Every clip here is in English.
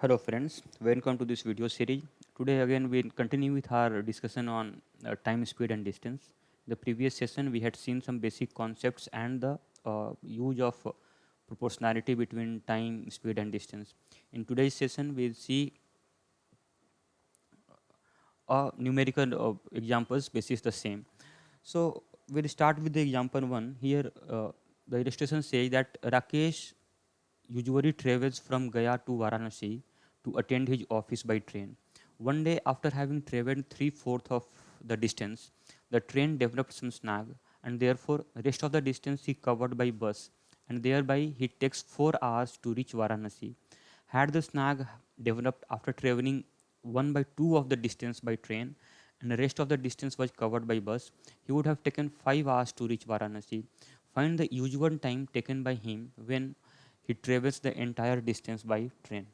Hello friends, welcome to this video series. Today again we'll continue with our discussion on time, speed and distance. The previous session we had seen some basic concepts and the use of proportionality between time, speed and distance. In today's session we'll see numerical examples basis the same. So we'll start with the example 1. Here the illustration says that Rakesh usually travels from Gaya to Varanasi to attend his office by train. One day, after having traveled three-fourths of the distance, the train developed some snag, and therefore, rest of the distance he covered by bus, and thereby he takes 4 hours to reach Varanasi. Had the snag developed after traveling 1 by 2 of the distance by train, and the rest of the distance was covered by bus, he would have taken 5 hours to reach Varanasi. Find the usual time taken by him when he travels the entire distance by train.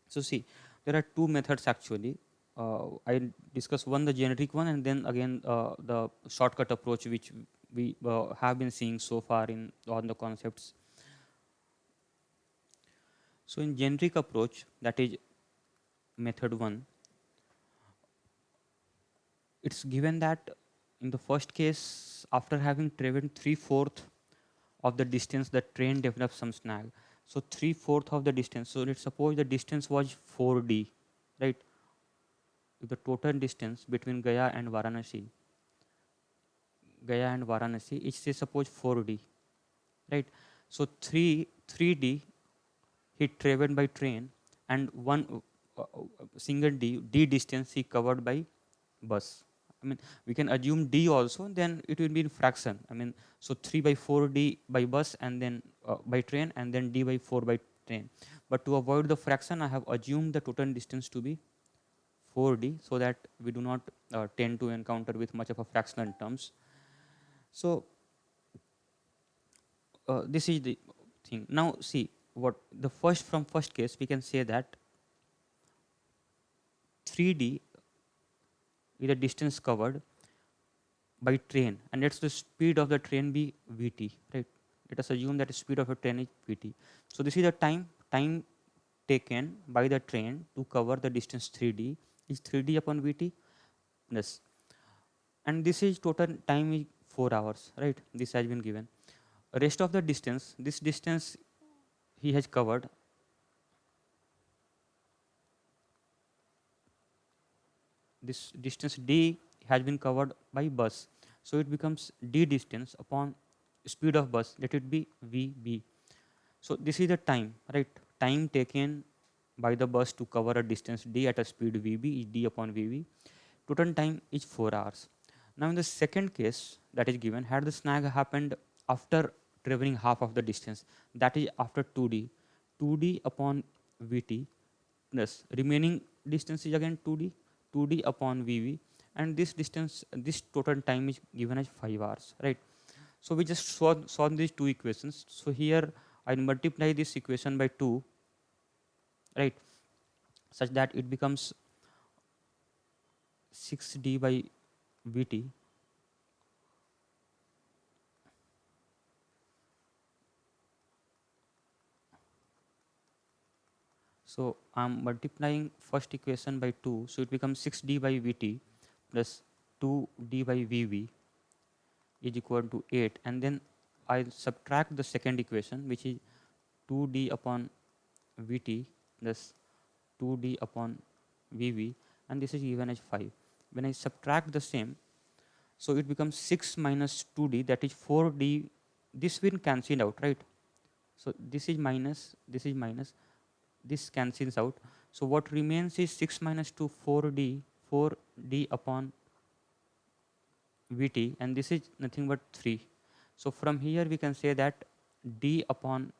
So see, there are two methods actually. I'll discuss one the generic one, and then again the shortcut approach which we have been seeing so far in on the concepts. So in generic approach, that is method 1, it's given that in the first case, after having traveled three-fourth of the distance, the train develops some snag. So three-fourth of the distance. So let's suppose the distance was 4d, right? If the total distance between Gaya and Varanasi is say suppose 4d, right? So 3d he traveled by train, and one single d distance he covered by bus. I mean, we can assume d also, then it will be in fraction. I mean, so 3 by 4d by bus, and then by train, and then d by 4 by train. But to avoid the fraction, I have assumed the total distance to be 4d, so that we do not tend to encounter with much of a fractional terms. So this is the thing. Now see, what the first case we can say that 3d is the distance covered by train, and let's the speed of the train be vt, right? Let us assume that the speed of a train is vt. So this is the time taken by the train to cover the distance 3d is 3d upon vt. Yes, and this is total time is 4 hours, right? This has been given. Rest of the distance, this distance he has covered, this distance d has been covered by bus, so it becomes d distance upon speed of bus, let it be vb. So this is the time, right? Time taken by the bus to cover a distance d at a speed vb is d upon vb. Total time is 4 hours. Now in the second case that is given, had the snag happened after traveling half of the distance, that is after 2d, 2d upon vt, plus remaining distance is again 2d, 2d upon vv, and this distance, this total time is given as 5 hours, right? So we just solve these two equations. So here I multiply this equation by 2, right, such that it becomes 6d by vt. So I'm multiplying first equation by 2, so it becomes 6d by vt plus 2d by vv is equal to 8, and then I'll subtract the second equation, which is 2d upon vt plus 2d upon vv, and this is given as 5. When I subtract the same, so it becomes 6 minus 2d, that is 4d. This will cancel out, right? So this is minus, this is minus, this cancels out. So what remains is 6 minus 2, 4d, 4d upon vt, and this is nothing but 3. So from here we can say that d upon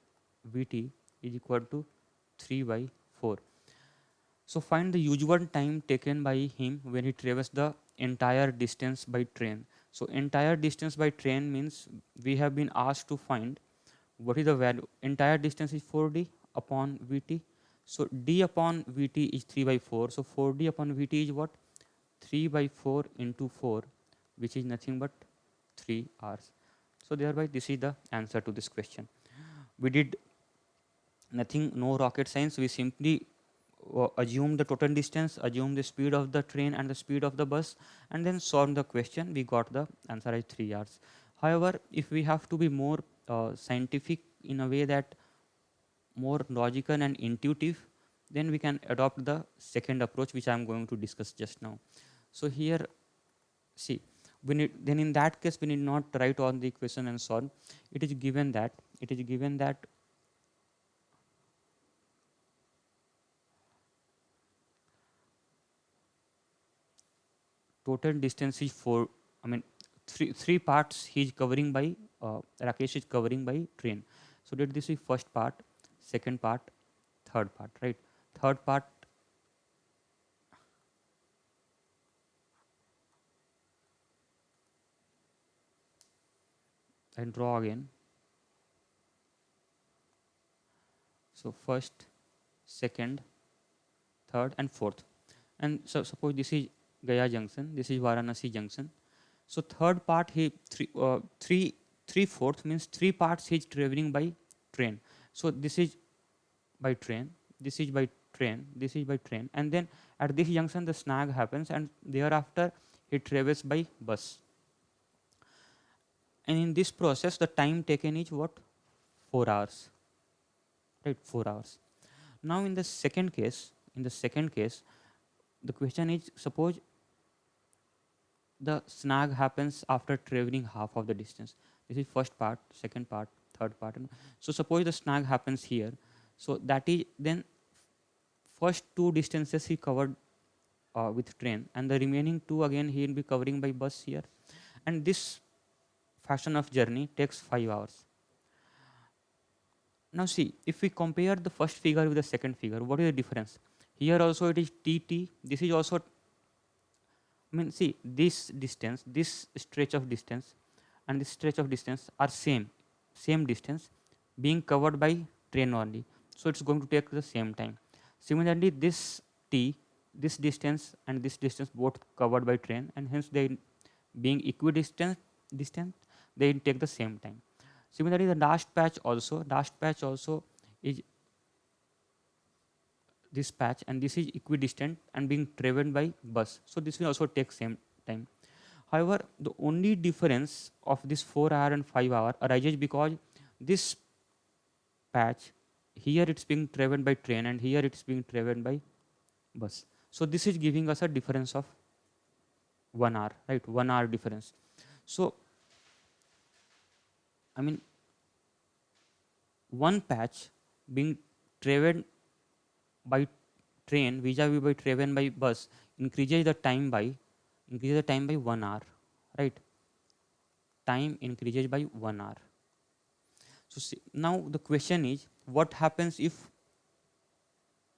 vt is equal to 3 by 4. So find the usual time taken by him when he travels the entire distance by train. So entire distance by train means we have been asked to find what is the value. Entire distance is 4d upon vt. So d upon vt is 3 by 4. So 4d upon vt is what? 3 by 4 into 4, which is nothing but 3 hours. So thereby this is the answer to this question. We did Nothing, no rocket science. We simply assume the total distance, assume the speed of the train and the speed of the bus, and then solve the question. We got the answer as 3 hours. However, if we have to be more scientific in a way that more logical and intuitive, then we can adopt the second approach, which I am going to discuss just now. So here, see, then in that case we need not write on the equation and solve. It is given that total distance is four. I mean, three parts he is covering by. Rakesh is covering by train. So let this is first part, second part, third part. Right. Third part. And draw again. So first, second, third, and fourth. And so suppose this is Gaya Junction. This is Varanasi Junction. So third part he three fourth means three parts he is traveling by train. So this is by train, this is by train, this is by train, and then at this junction the snag happens, and thereafter he travels by bus. And in this process, the time taken is what? 4 hours, right? 4 hours. Now in the second case, the question is, suppose the snag happens after traveling half of the distance. This is first part, second part, third part. So suppose the snag happens here. So that is then first two distances he covered with train, and the remaining two again he will be covering by bus here. And this fashion of journey takes 5 hours. Now see, if we compare the first figure with the second figure, what is the difference? Here also it is TT. This is also, I mean, see, this distance, this stretch of distance and this stretch of distance are same distance being covered by train only. So it's going to take the same time. Similarly, this T, this distance and this distance both covered by train, and hence they being equidistant, they take the same time. Similarly, the last patch also is this patch, and this is equidistant and being traveled by bus. So this will also take same time. However, the only difference of this 4 hour and 5 hour arises because this patch here it's being traveled by train and here it's being traveled by bus. So this is giving us a difference of 1 hour, right? 1 hour difference. So I mean, one patch being traveled by train vis-a-vis by traveled by bus increases the time by 1 hour, right? Time increases by 1 hour. So see, now the question is, what happens if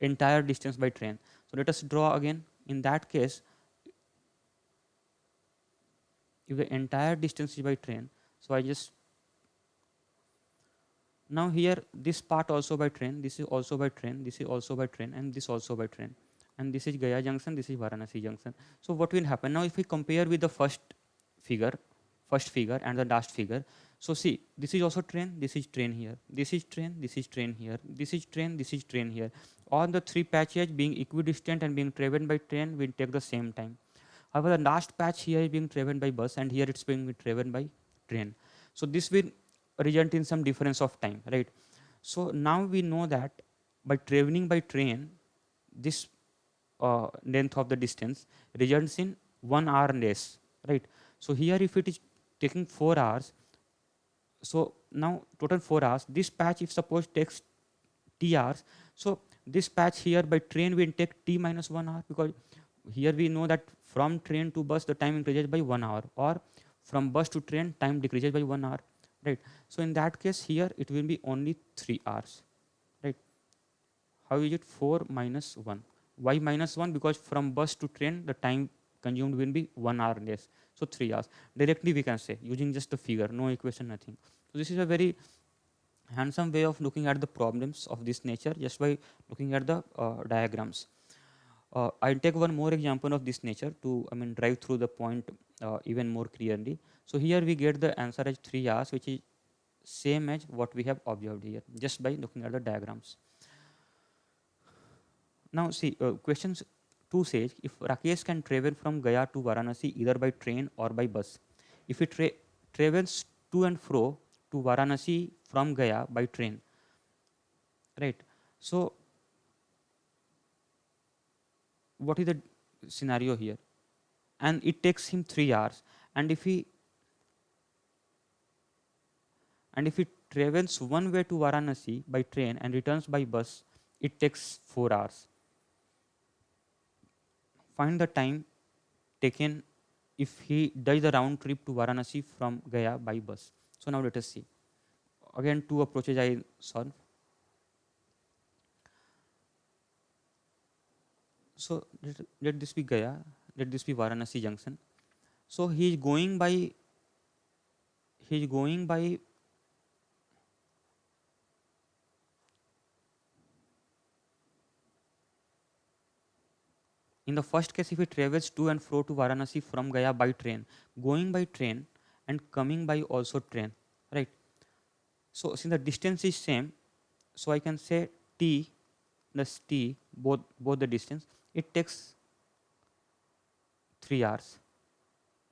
entire distance by train? So let us draw again. In that case, if the entire distance is by train, so I just now here this part also by train, this is also by train, this is also by train, and this also by train, and this is Gaya Junction, this is Varanasi Junction. So what will happen now if we compare with the figure, first figure and the last figure? So see, this is also train, this is train here, this is train, this is train here, this is train, this is train here. All the three patches being equidistant and being traveled by train will take the same time. However, the last patch here is being traveled by bus, and here it's being traveled by train. So this will result in some difference of time, right? So now we know that by traveling by train, this length of the distance results in 1 hour less, right? So here if it is taking 4 hours, so now total 4 hours, this patch if suppose takes t hours, so this patch here by train will take t minus 1 hour, because here we know that from train to bus the time increases by 1 hour, or from bus to train time decreases by 1 hour, right? So in that case here it will be only 3 hours, right? How is it 4 minus 1? Why minus 1? Because from bus to train the time consumed will be 1 hour less, so 3 hours. Directly we can say using just the figure, no equation, nothing. So this is a very handsome way of looking at the problems of this nature just by looking at the diagrams. I'll take one more example of this nature to, I mean, drive through the point even more clearly. So here we get the answer as 3 hours, which is same as what we have observed here just by looking at the diagrams. Now see, questions 2 says if Rakesh can travel from Gaya to Varanasi either by train or by bus. If he travels to and fro to Varanasi from Gaya by train, right? So what is the scenario here? And it takes him 3 hours. And if he travels one way to Varanasi by train and returns by bus, it takes 4 hours. Find the time taken if he does the round trip to Varanasi from Gaya by bus. So now let us see. Again, two approaches I solve. So let this be Gaya, let this be Varanasi junction. So he is going by in the first case if he travels to and fro to Varanasi from Gaya by train, going by train and coming by also train, right? So since the distance is same, so I can say t plus t, both the distance, it takes 3 hours,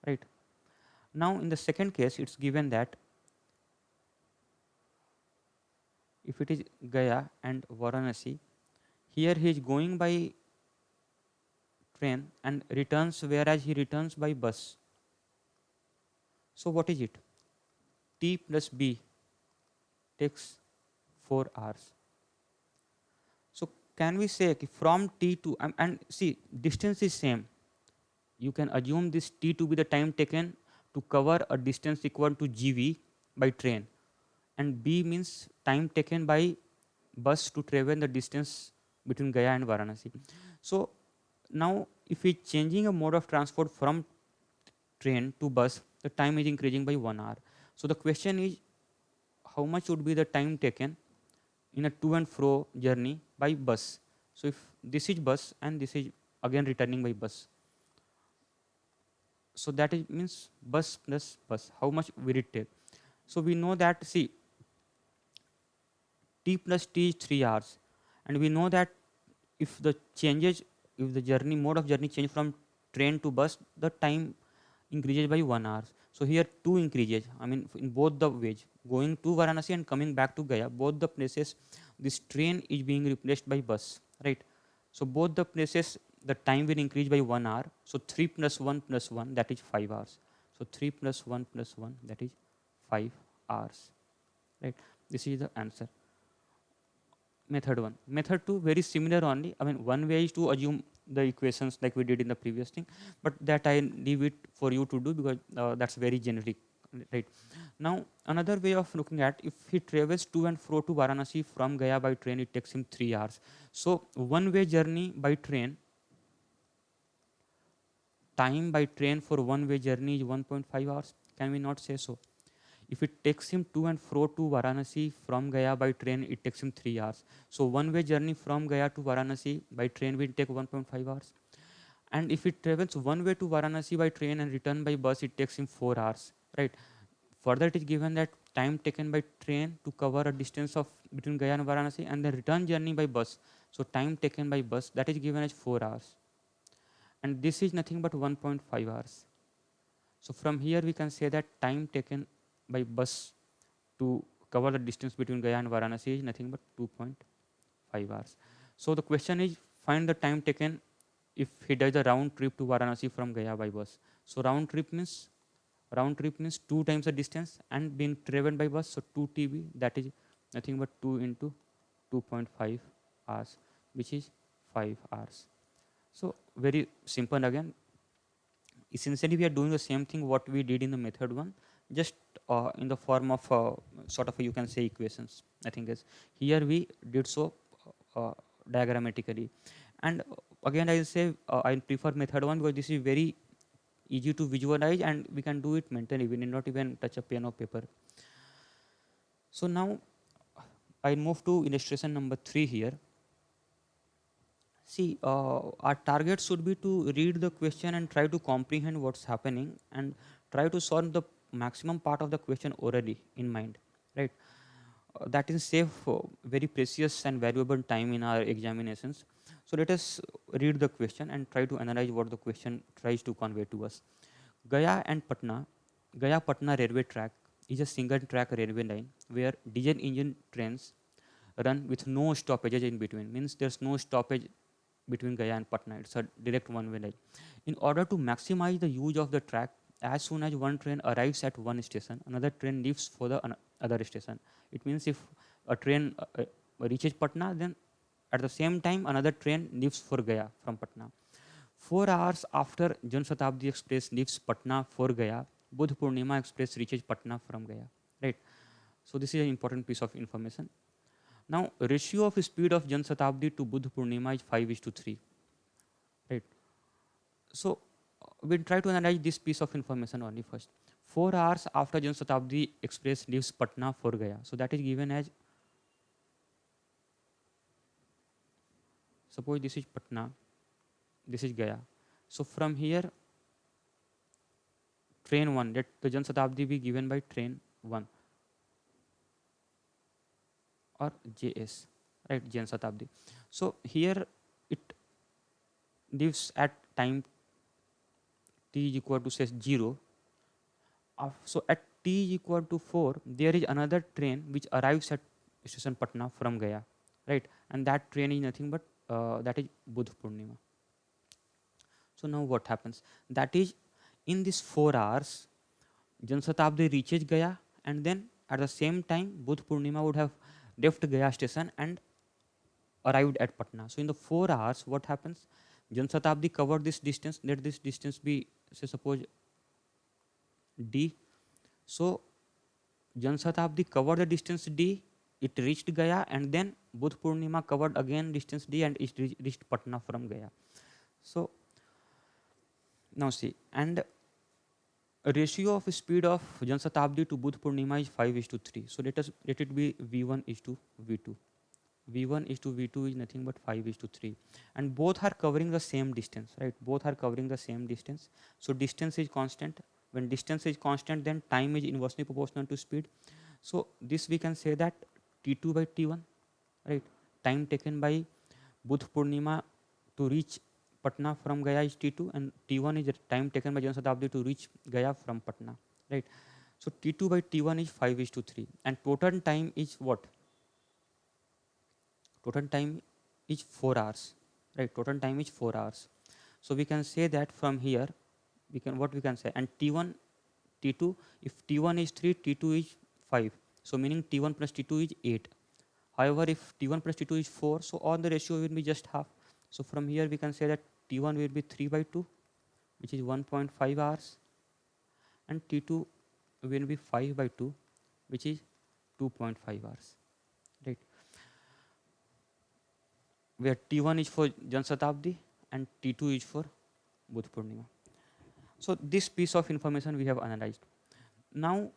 right? Now in the second case it's given that if it is Gaya and Varanasi, here he is going by train and returns, whereas he returns by bus. So what is it? T plus B takes 4 hours. So can we say from T to and see distance is same. You can assume this T to be the time taken to cover a distance equal to GV by train, and B means time taken by bus to travel the distance between Gaya and Varanasi. So now if we changing a mode of transport from train to bus, the time is increasing by 1 hour. So the question is how much would be the time taken in a to and fro journey by bus. So if this is bus and this is again returning by bus, so that is means bus plus bus. How much will it take? So we know that see t plus t is 3 hours, and we know that if the changes if the journey mode of journey change from train to bus, the time increases by 1 hour. So here two increases. I mean in both the ways, going to Varanasi and coming back to Gaya, both the places this train is being replaced by bus, right? So both the places the time will increase by 1 hour. So 3 plus 1 that is 5 hours. So 3 plus 1 that is 5 hours, right? This is the answer. Method 1. Method 2 very similar only. I mean one way is to assume the equations like we did in the previous thing, but that I leave it for you to do because that's very generic, right? Now another way of looking at, if he travels to and fro to Varanasi from Gaya by train, it takes him 3 hours. So one way journey by train, time by train for one way journey is 1.5 hours. Can we not say so? If it takes him to and fro to Varanasi from Gaya by train, it takes him 3 hours. So one way journey from Gaya to Varanasi by train will take 1.5 hours. And if it travels one way to Varanasi by train and return by bus, it takes him 4 hours, right? Further, it is given that time taken by train to cover a distance of between Gaya and Varanasi, and the return journey by bus. So time taken by bus, that is given as 4 hours. And this is nothing but 1.5 hours. So from here we can say that time taken by bus to cover the distance between Gaya and Varanasi is nothing but 2.5 hours. So the question is find the time taken if he does the round trip to Varanasi from Gaya by bus. So round trip means 2 times the distance and being traveled by bus. So 2 TB, that is nothing but 2 into 2.5 hours, which is 5 hours. So very simple again. Essentially, we are doing the same thing what we did in the method 1, just in the form of sort of you can say equations. I think is here we did so diagrammatically. And again, I will say I prefer method 1 because this is very easy to visualize and we can do it mentally. We need not even touch a pen or paper. So now I move to illustration number 3 here. See, our target should be to read the question and try to comprehend what's happening and try to solve the maximum part of the question orally in mind, right? that is save very precious and valuable time in our examinations. So let us read the question and try to analyze what the question tries to convey to us. Gaya and Patna, Gaya Patna railway track is a single track railway line where diesel engine trains run with no stoppages in between. Means there's no stoppage between Gaya and Patna. It's a direct one-way line. In order to maximize the use of the track, as soon as one train arrives at one station, another train leaves for the other station. It means if a train reaches Patna, then at the same time another train leaves for Gaya from Patna. 4 hours after Jan Shatabdi Express leaves Patna for Gaya, Budh Purnima Express reaches Patna from Gaya. Right. So this is an important piece of information. Now, ratio of speed of Jan Shatabdi to Budh Purnima is 5:3. Right. So we'll try to analyze this piece of information only first. 4 hours after Jan Shatabdi Express leaves Patna for Gaya. So that is given as, suppose this is Patna, this is Gaya. So from here, train 1, let the Jan Shatabdi be given by train 1 or JS, right, Jan Shatabdi. So here it leaves at time t is equal to say 0. So at t is equal to 4, there is another train which arrives at station Patna from Gaya, right? And that train is nothing but that is Budh Purnima. So now what happens? That is, in this 4 hours, Jan Shatabdi reaches Gaya, and then at the same time Budh Purnima would have left Gaya station and arrived at Patna. So in the 4 hours, what happens? Jan Shatabdi covered this distance. Let this distance be, say, suppose d. So Jan Shatabdi covered the distance d. It reached Gaya, and then Budh Purnima covered again distance d, and it reached Patna from Gaya. So now see, and ratio of speed of Jan Shatabdi to Budh Purnima is 5:3. So let it be V1 is to V2. V1 is to V2 is nothing but 5:3, and both are covering the same distance, right? Both are covering the same distance. So distance is constant. When distance is constant, then time is inversely proportional to speed. So this we can say that T2 by T1, right? Time taken by Budh Purnima to reach Patna from Gaya is T2, and T1 is the time taken by Jan Shatabdi to reach Gaya from Patna, right? So T2 by T1 is 5:3, and total time is what? Total time is 4 hours, right? Total time is 4 hours. So we can say that from here, we can, what we can say, and T1, T2, if T1 is 3, T2 is 5. So meaning T1 plus T2 is 8. However, if T1 plus T2 is 4, so all the ratio will be just half. So from here we can say that T1 will be 3 by 2, which is 1.5 hours, and T2 will be 5 by 2, which is 2.5 hours, right? Where T1 is for Jan Shatabdi and T2 is for Budh Purnima. So this piece of information we have analyzed. Now,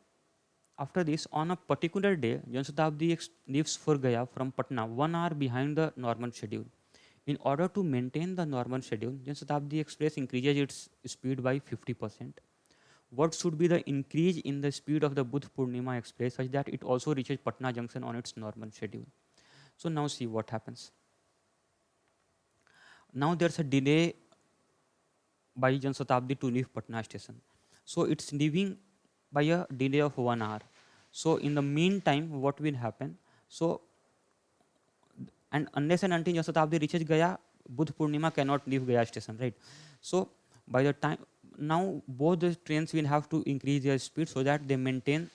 after this, on a particular day, Jan Shatabdi leaves for Gaya from Patna 1 hour behind the normal schedule. In order to maintain the normal schedule, Jan Shatabdi Express increases its speed by 50%. What should be the increase in the speed of the Budh Purnima Express such that it also reaches Patna Junction on its normal schedule? So now see what happens. Now there's a delay by Jan Shatabdi to leave Patna station. So it's leaving by a delay of 1 hour. So in the meantime, what will happen? So, and unless and until Jan Shatabdi reaches Gaya, Budh Purnima cannot leave Gaya station, right? So by the time, now both the trains will have to increase their speed so that they maintain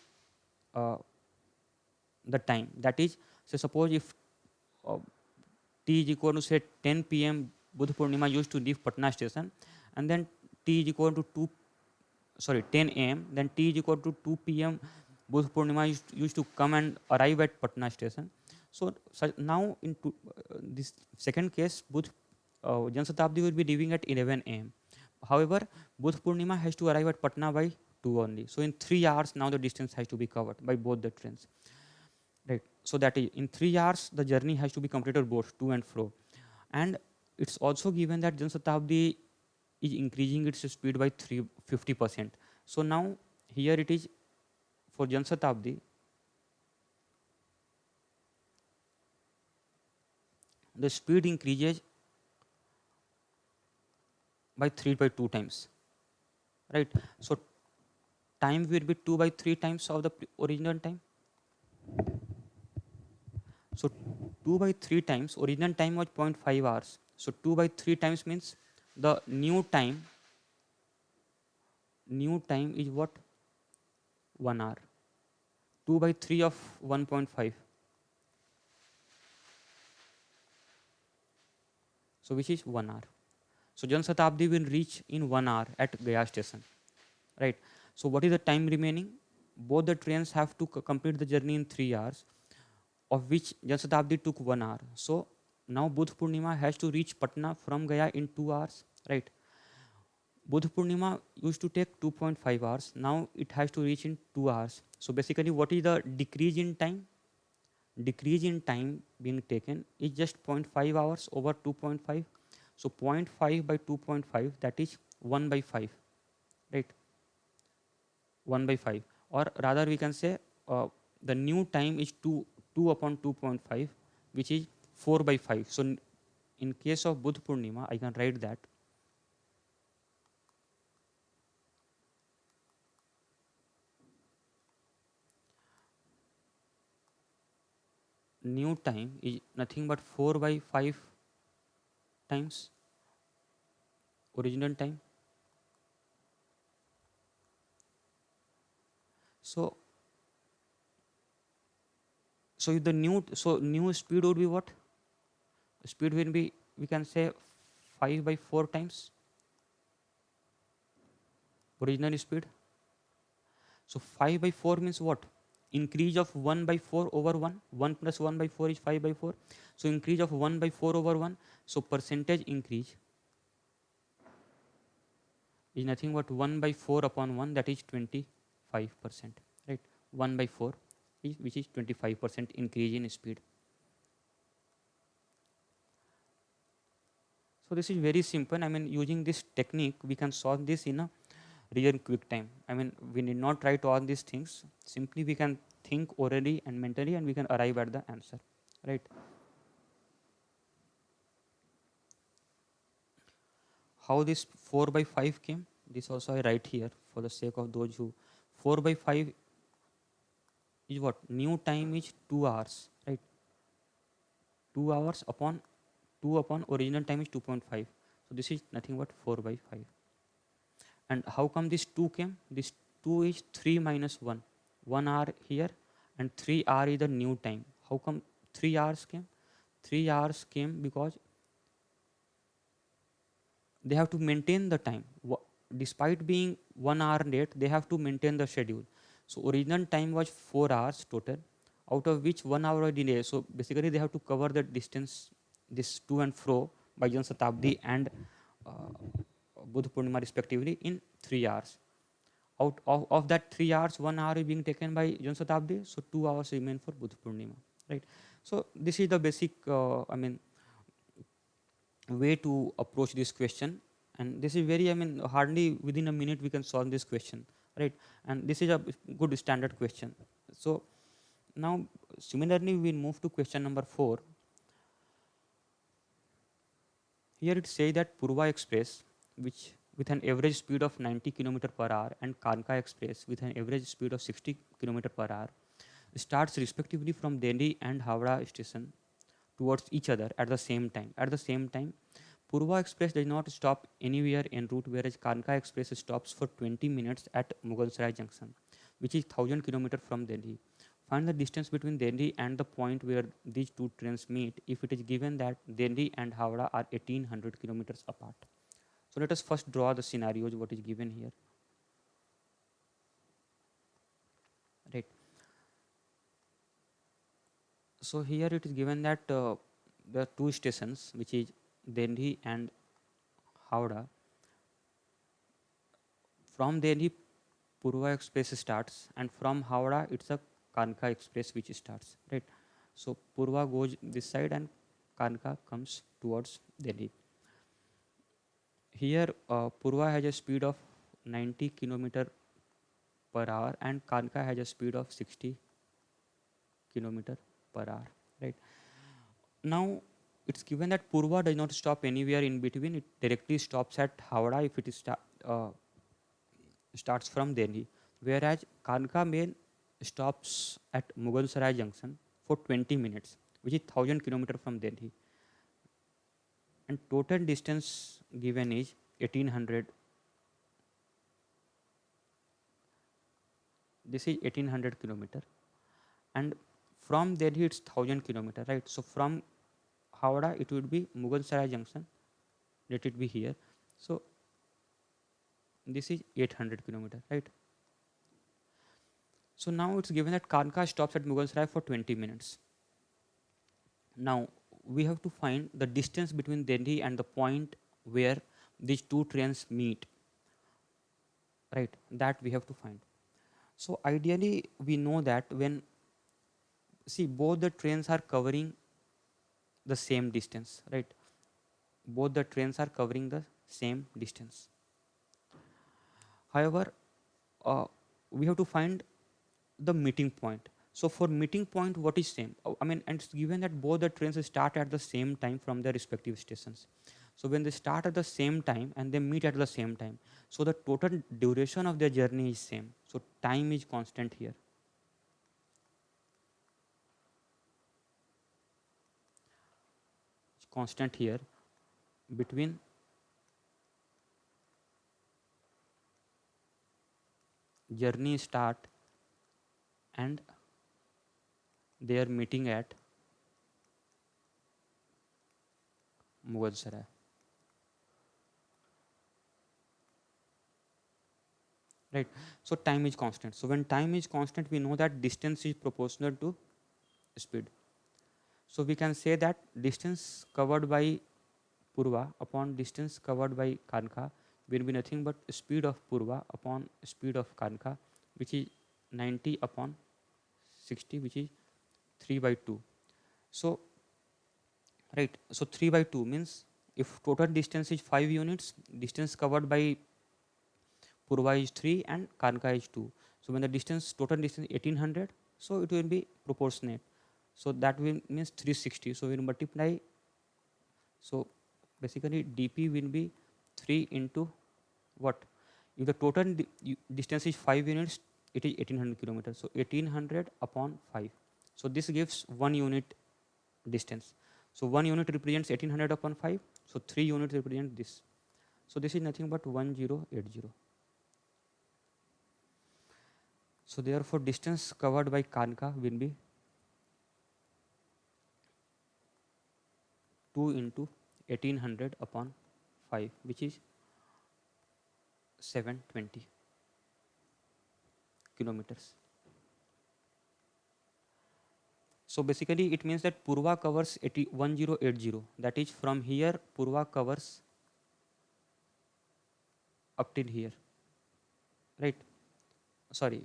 uh, the time. That is, so suppose if uh, t is equal to say 10 p.m. Budh Purnima used to leave Patna station, and then t is equal to 10 a.m. Then t is equal to 2 p.m. Budh Purnima used to come and arrive at Patna station. So now in this second case, Jan Shatabdi will be leaving at 11 a.m. However, Budh Purnima has to arrive at Patna by 2 only. So in 3 hours now the distance has to be covered by both the trains. Right. So that is, in 3 hours the journey has to be completed both to and fro. And it's also given that Jan Shatabdi is increasing its speed by 50%. So now here it is for Jan Shatabdi. the speed increases by 3 by 2 times, right? So time will be 2 by 3 times of the original time. So 2 by 3 times, original time was 0.5 hours. So 2 by 3 times means the new time is what? 1 hour. 2 by 3 of 1.5. So which is 1 hour. So Jan Shatabdi will reach in 1 hour at Gaya station, right? So what is the time remaining? Both the trains have to complete the journey in 3 hours, of which Jan Shatabdi took 1 hour. So now Budh Purnima has to reach Patna from Gaya in 2 hours, right? Budh Purnima used to take 2.5 hours. Now it has to reach in 2 hours. So basically, what is the decrease in time? Decrease in time being taken is just 0.5 hours over 2.5. So 0.5 by 2.5, that is 1 by 5, right? 1 by 5. Or rather, we can say the new time is 2 upon 2.5, which is 4 by 5. So in case of Budh Purnima, I can write that new time is nothing but 4 by 5 times original time. So if the new speed would be what? Speed will be, we can say, 5 by 4 times original speed. So 5 by 4 means what? Increase of 1 by 4 over 1. 1 plus 1 by 4 is 5 by 4. So increase of 1 by 4 over 1. So percentage increase is nothing but 1 by 4 upon 1, that is 25%, right? 1 by 4 is, which is 25% increase in speed. So this is very simple. I mean, using this technique, we can solve this in a real quick time. I mean, we need not write all these things. Simply, we can think orally and mentally, and we can arrive at the answer, right? How this 4 by 5 came? This also I write here for the sake of those who 4 by 5 is what? New time is 2 hours, right? 2 hours upon 2 upon original time is 2.5. So this is nothing but 4 by 5. And how come this 2 came? This 2 is 3 minus 1. 1 hour here and 3 hour is the new time. How come 3 hours came? 3 hours came because they have to maintain the time. Despite being 1 hour late, they have to maintain the schedule. So original time was 4 hours total, out of which 1 hour was delay. So basically they have to cover the distance, this to and fro by Jan Shatabdi and Budh Purnima respectively in 3 hours. Out of that 3 hours, 1 hour is being taken by Jan Shatabdi, so 2 hours remain for Budh Purnima, right? So this is the basic, way to approach this question, and this is very, hardly within a minute we can solve this question, right? And this is a good standard question. So now similarly we will move to question number 4. Here it says that Purva Express, which with an average speed of 90 km per hour, and Kanka Express with an average speed of 60 km per hour, starts respectively from Delhi and Howrah station towards each other at the same time. At the same time, Purva Express does not stop anywhere en route, whereas Kanka Express stops for 20 minutes at Mughalsarai Junction, which is 1000 km from Delhi. Find the distance between Delhi and the point where these two trains meet if it is given that Delhi and Howrah are 1800 kilometers apart. So let us first draw the scenarios what is given here. Right. So here it is given that there are two stations, which is Delhi and Howrah. From Delhi, Purva Express starts, and from Howrah, it's a Kanka Express which starts. Right. So Purva goes this side, and Kanka comes towards Delhi. Here, Purva has a speed of 90 kilometer per hour, and Kanka has a speed of 60 kilometer per hour. Right. Now, it's given that Purva does not stop anywhere in between. It directly stops at Howrah if it is starts from Delhi, whereas Kanka main stops at Mughal Sarai Junction for 20 minutes, which is 1000 kilometers from Delhi, and total distance given is 1800. This is 1800 kilometer, and from Delhi it's 1000 kilometer, right? So from Howrah it would be Mughal Sarai Junction. Let it be here. So this is 800 kilometer, right? So now it's given that Kanka stops at Mughal Sarai for 20 minutes. Now we have to find the distance between Delhi and the point where these two trains meet, right? That we have to find. So ideally we know that when, see, both the trains are covering the same distance, right? Both the trains are covering the same distance. However, we have to find the meeting point. So for meeting point, what is same? I mean, and it's given that both the trains start at the same time from their respective stations. So when they start at the same time and they meet at the same time, so the total duration of their journey is same. So time is constant here. It's constant here between journey start and their meeting at Mughal Sarai. Right. So time is constant. So when time is constant, we know that distance is proportional to speed. So we can say that distance covered by Purva upon distance covered by Kanka will be nothing but speed of Purva upon speed of Kanka, which is 90 upon 60, which is 3 by 2. So, right, so 3 by 2 means if total distance is 5 units, distance covered by Purva is 3 and Kanka is 2. So when the distance, total distance 1800, so it will be proportionate. So that will means 360. So we will multiply. So basically dp will be 3 into what? If the total distance is 5 units, it is 1800 kilometers. So 1800 upon 5. So this gives 1 unit distance. So 1 unit represents 1800 upon 5. So 3 units represent this. So this is nothing but 1080. So therefore distance covered by Kanka will be 2 into 1800 upon 5, which is 720 kilometers. So basically it means that Purva covers 1080. That is from here Purva covers up till here, right? Sorry,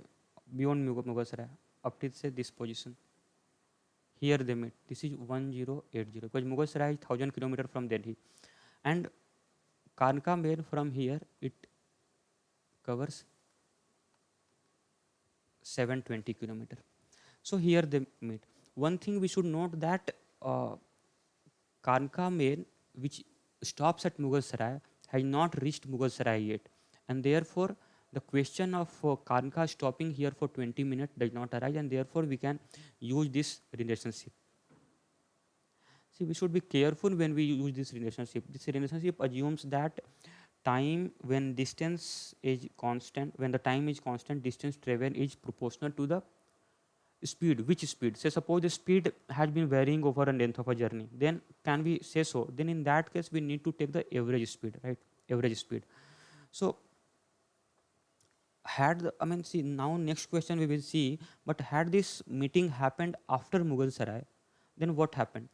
beyond Mughal Sarai, up till say this position. Here they meet. This is 1080 because Mughal Sarai is 1000 kilometers from Delhi, and Kanka Main from here it covers 720 kilometers. So here they meet. One thing we should note that Kanka Main, which stops at Mughal Sarai, has not reached Mughal Sarai yet, and therefore the question of Kanka stopping here for 20 minutes does not arise, and therefore we can use this relationship. See, we should be careful when we use this relationship. This relationship assumes that time when distance is constant, when the time is constant, distance travel is proportional to the speed. Which speed? Say suppose the speed has been varying over a length of a journey, then can we say so? Then in that case we need to take the average speed, right? Average speed. So had I mean, see, now next question we will see, but had this meeting happened after Mughal Sarai, then what happened?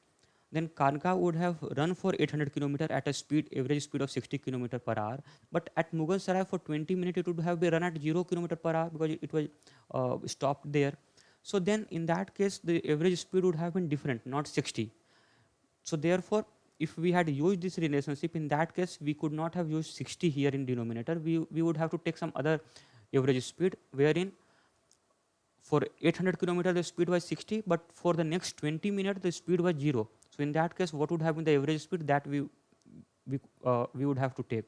Then Kanka would have run for 800 kilometer at a speed, average speed of 60 kilometer per hour. But at Mughal Sarai for 20 minutes, it would have been run at 0 kilometer per hour because it was stopped there. So then in that case, the average speed would have been different, not 60. So therefore, if we had used this relationship, in that case, we could not have used 60 here in denominator. We would have to take some other average speed, wherein for 800 kilometer the speed was 60, but for the next 20 minutes the speed was 0. So in that case, what would have been the average speed that we would have to take,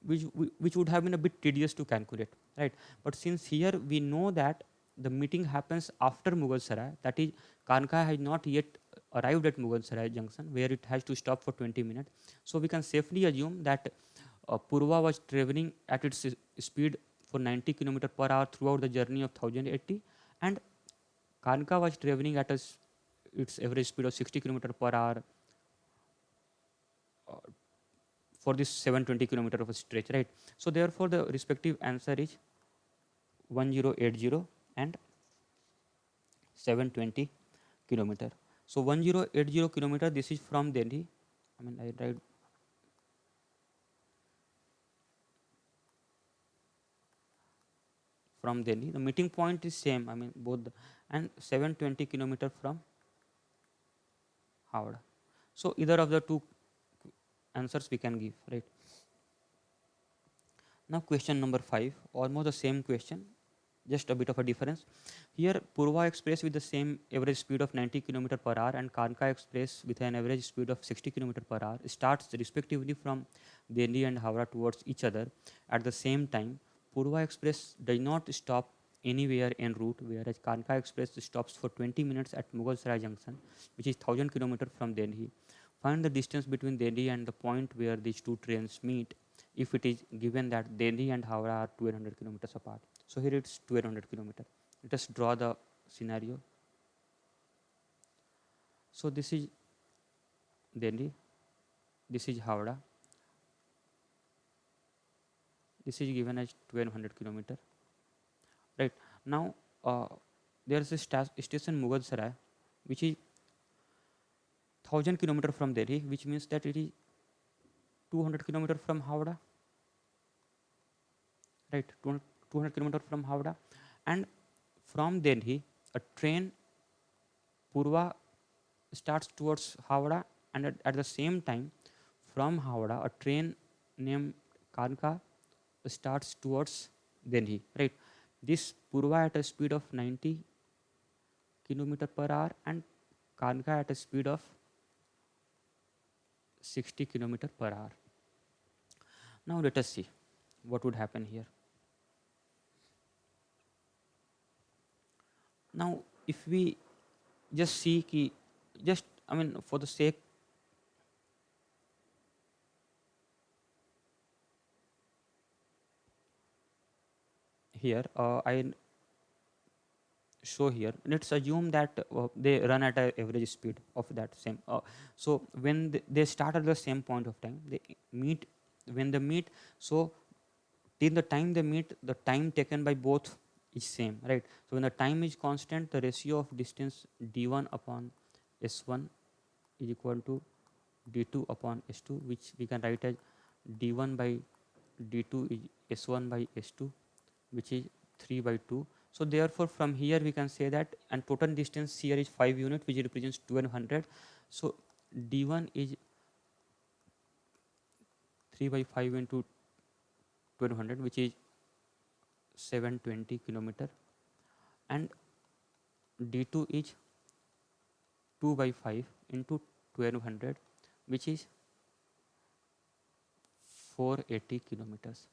which would have been a bit tedious to calculate, right? But since here we know that the meeting happens after Mughal Sarai, that is, Kanka has not yet arrived at Mughal Sarai junction where it has to stop for 20 minutes. So we can safely assume that Purva was traveling at its speed for 90 km per hour throughout the journey of 1080, and Kanka was traveling at its average speed of 60 km per hour uh, for this 720 km of a stretch, right? So therefore, the respective answer is 1080 and 720 kilometer. So 1080 kilometer. This is from Delhi. I mean, I write from Delhi. The meeting point is same. I mean, both and 720 kilometer from Howrah. So either of the two answers we can give, right? Now question number 5, almost the same question, just a bit of a difference. Here Purva Express with the same average speed of 90 km per hour and Kanka Express with an average speed of 60 km per hour starts respectively from Delhi and Howrah towards each other at the same time. Purva Express does not stop anywhere en route, whereas Kanka Express stops for 20 minutes at Mughal Sarai Junction, which is 1000 km from Delhi. Find the distance between Delhi and the point where these two trains meet if it is given that Delhi and Howrah are 1200 kilometers apart. So here it's 1200 kilometers. Let us draw the scenario. So this is Delhi, this is Howrah, this is given as 1200 kilometers. Right now, there is a station Mughal Sarai, which is 1000 kilometers from Delhi, which means that it is 200 kilometers from Howrah, right? 200 kilometers from Howrah, and from Delhi, a train Purva starts towards Howrah, and at the same time, from Howrah, a train named Kanka starts towards Delhi. Right, this Purva at a speed of 90 km per hour and Kanka at a speed of 60 km per hour. Now let us see what would happen here. Now, if we just see ki, just I mean for the sake here, I show here. Let's assume that they run at a average speed of that same. So when they start at the same point of time, they meet. When they meet, so till the time they meet, the time taken by both is same, right? So when the time is constant, the ratio of distance d1 upon s1 is equal to d2 upon s2, which we can write as d1 by d2 is s1 by s2, which is 3 by 2. So therefore from here we can say that, and total distance here is 5 unit, which represents 1200. So d1 is 3 by 5 into 1200, which is 720 kilometer, and d2 is 2 by 5 into 1200, which is 480 kilometers.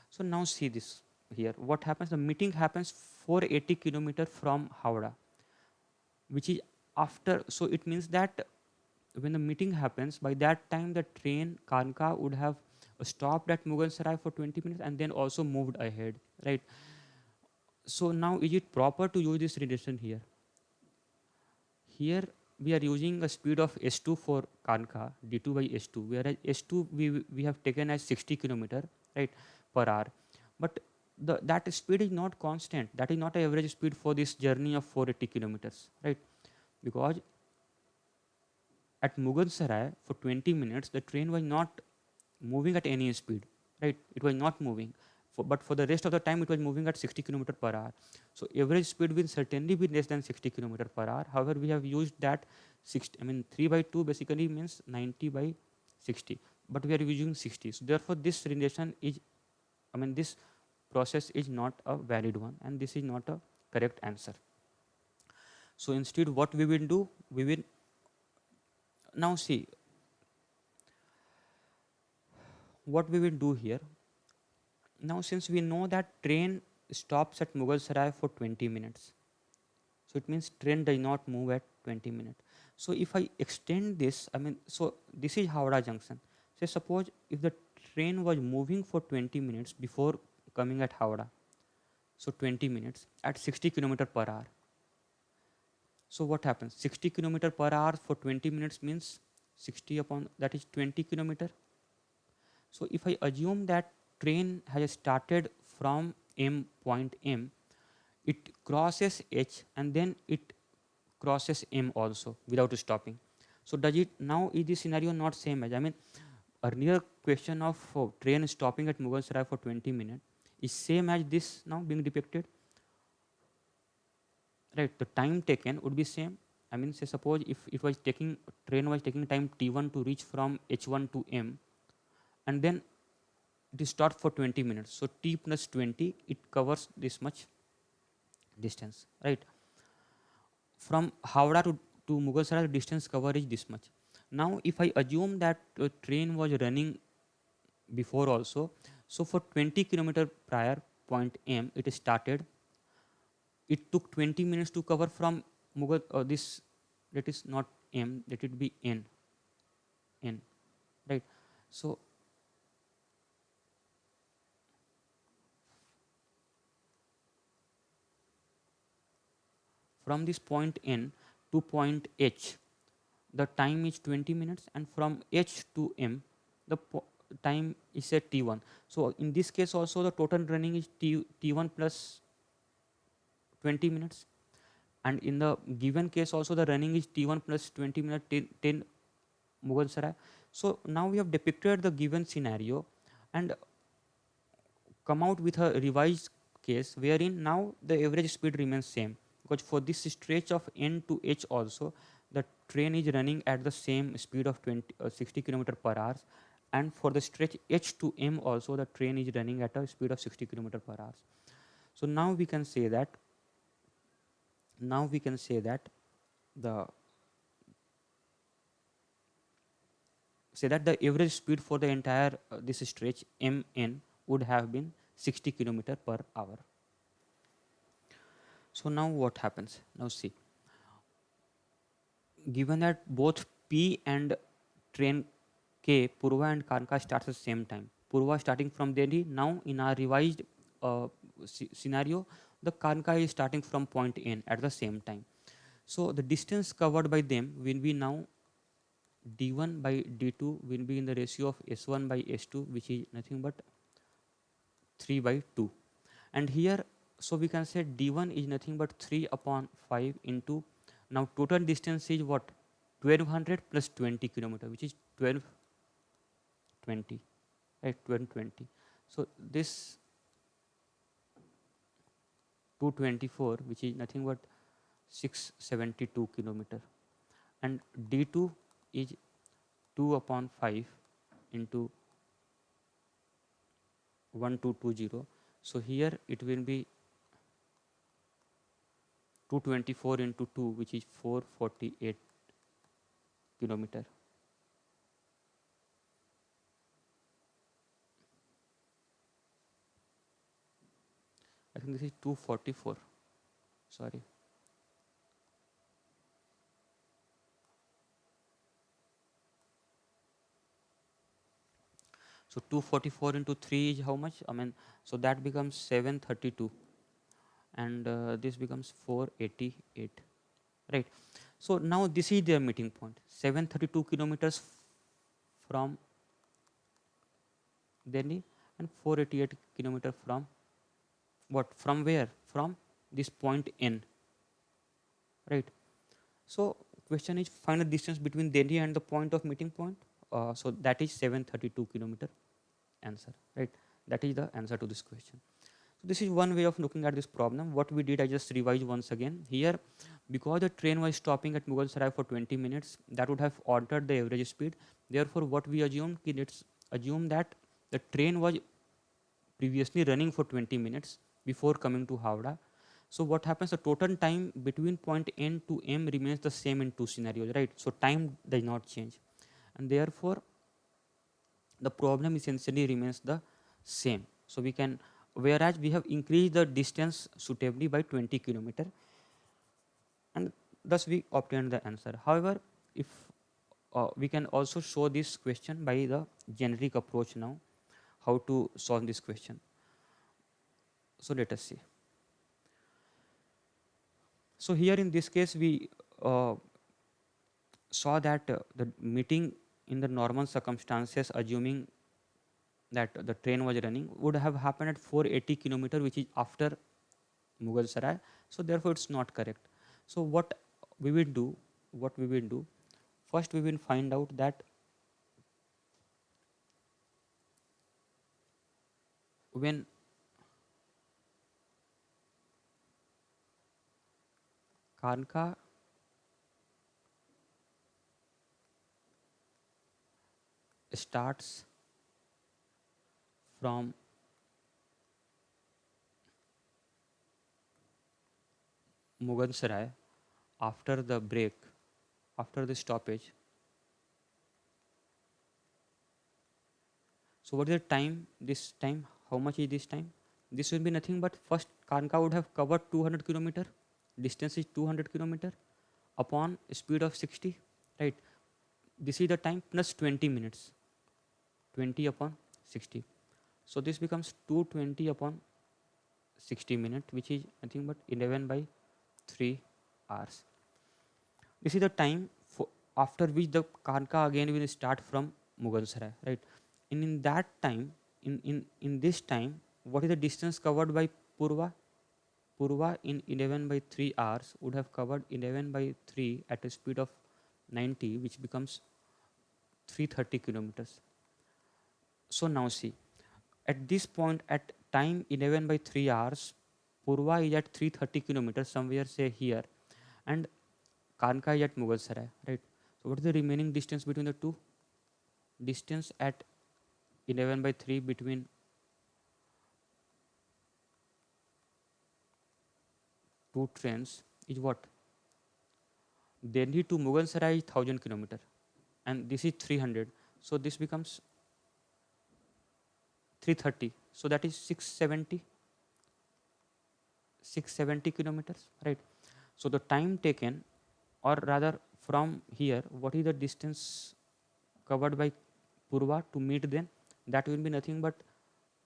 So now see this here. What happens? The meeting happens 480 kilometer from Howrah, which is after. So it means that when the meeting happens, by that time the train Kanka would have stopped at Mughal Sarai for 20 minutes and then also moved ahead, right? So now is it proper to use this relation here? Here we are using a speed of S2 for Kanka, D2 by S2, whereas S2 we have taken as 60 kilometer, right, per hour. But that speed is not constant. That is not an average speed for this journey of 480 kilometers, right? Because at Mughal Sarai for 20 minutes, the train was not moving at any speed, right? It was not moving. But for the rest of the time, it was moving at 60 km per hour. So average speed will certainly be less than 60 km per hour. However, we have used that 60. I mean, 3 by 2 basically means 90 by 60. But we are using 60. So therefore, this relation is, I mean, this process is not a valid one, and this is not a correct answer. So instead, what we will do, we will Now see what we will do here. Now since we know that train stops at Mughal Sarai for 20 minutes, so it means train does not move at 20 minutes. So if I extend this, I mean, so this is Howrah Junction. Say suppose if the train was moving for 20 minutes before coming at Howrah, so 20 minutes at 60 kilometer per hour. So what happens? 60 kilometer per hour for 20 minutes means 60 upon that is 20 kilometer. So if I assume that train has started from M point M, it crosses H and then it crosses M also without stopping. So does it now is this scenario not same as, I mean, earlier question of train stopping at Mughal Sarai for 20 minutes is same as this now being depicted, right? The time taken would be same. I mean, say suppose if it was taking train was taking time T1 to reach from H1 to M, and then it is start for 20 minutes. So T plus 20 it covers this much distance, right? From Howrah to Mughal Sarai, the distance cover is this much. Now, if I assume that train was running before also, so for 20 kilometer prior point M, it started. It took 20 minutes to cover from Mughal. This that is not M, that it be N, right? So from this point N to point H, the time is 20 minutes, and from H to M, the time is at T1. So in this case also the total running is T1 plus 20 minutes, and in the given case also the running is T1 plus 20 minutes 10 Mughal Sarai. So now we have depicted the given scenario and come out with a revised case wherein now the average speed remains same, because for this stretch of N to H also the train is running at the same speed of 60 kilometer per hour, and for the stretch H to M also the train is running at a speed of 60 kilometer per hour. So now we can say that the the average speed for the entire this stretch Mn would have been 60 kilometer per hour. So now what happens? Now see, given that both P and train K, Purva and Kanka starts at the same time. Purva starting from Delhi. Now in our revised scenario, the Kanka is starting from point N at the same time. So the distance covered by them will be now d1 by d2 will be in the ratio of s1 by s2, which is nothing but 3 by 2. And here, so we can say d1 is nothing but 3 upon 5 into, now total distance is what? 1200 plus 20 kilometer, which is 1220, right? 1220. So this 224, which is nothing but 672 kilometer, and d2 is 2 upon 5 into 1220. So here it will be 224 into 2, which is 448 kilometer. I think this is 244. Sorry. So 244 into 3 is how much? I mean, so that becomes 732, and this becomes 488, right? So now this is their meeting point, 732 kilometers from Delhi and 488 kilometer from what? From where? From this point N, right? So question is find the distance between Delhi and the point of meeting point. So that is 732 kilometer. Answer, right? That is the answer to this question. So this is one way of looking at this problem. What we did, I just revised once again here, because the train was stopping at Mughal Sarai for 20 minutes, that would have altered the average speed. Therefore, what we assumed, let's assume that the train was previously running for 20 minutes before coming to Howrah. So what happens, the total time between point N to M remains the same in two scenarios, right? So time does not change, and therefore the problem essentially remains the same. So we can, whereas we have increased the distance suitably by 20 kilometer, and thus we obtained the answer. However, if we can also show this question by the generic approach now, how to solve this question. So let us see. So here in this case, we uh, saw that the meeting in the normal circumstances, assuming that the train was running, would have happened at 480 kilometer, which is after Mughal Sarai. So therefore, it's not correct. So we will do, what we will do, first we will find out that when Kanka starts from Mughal Sarai after the break, after the stoppage. So what is the time? This time, how much is this time? This will be nothing but first Kanka would have covered 200 kilometer. Distance is 200 kilometer upon speed of 60, right? This is the time plus 20 minutes. 20 upon 60. So this becomes 220 upon 60 minutes, which is nothing but 11 by 3 hours. This is the time for, after which the Kanka again will start from Mughal Sarai, right? And in that time, in this time, what is the distance covered by Purva? Purva in 11 by 3 hours would have covered 11 by 3 at a speed of 90, which becomes 330 kilometers. So now see, at this point, at time 11 by 3 hours, Purva is at 330 kilometers, somewhere say here, and Kanka is at Mughal Sarai, right? So what is the remaining distance between the two? Distance at 11 by 3 between two trains is what? Delhi to Mughal Sarai is 1000 kilometer, and this is 300. So this becomes 330. So that is 670 kilometers, right? So the time taken, or rather from here, what is the distance covered by Purva to meet them? That will be nothing but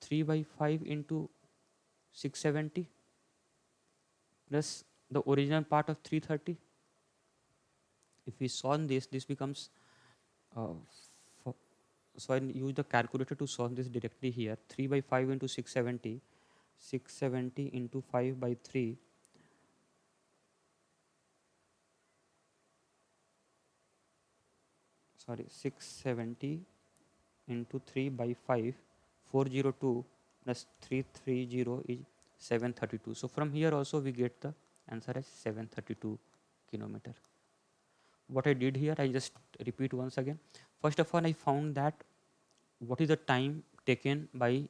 3 by 5 into 670 plus the original part of 330. If we solve this, this becomes uh, fo- so I use the calculator to solve this directly here. 3 by 5 into 670, 670 into 5 by 3, sorry, 670 into 3 by 5, 402 plus 330 is 732. So from here also we get the answer as 732 kilometer. What I did here, I just repeat once again. First of all, I found that what is the time taken by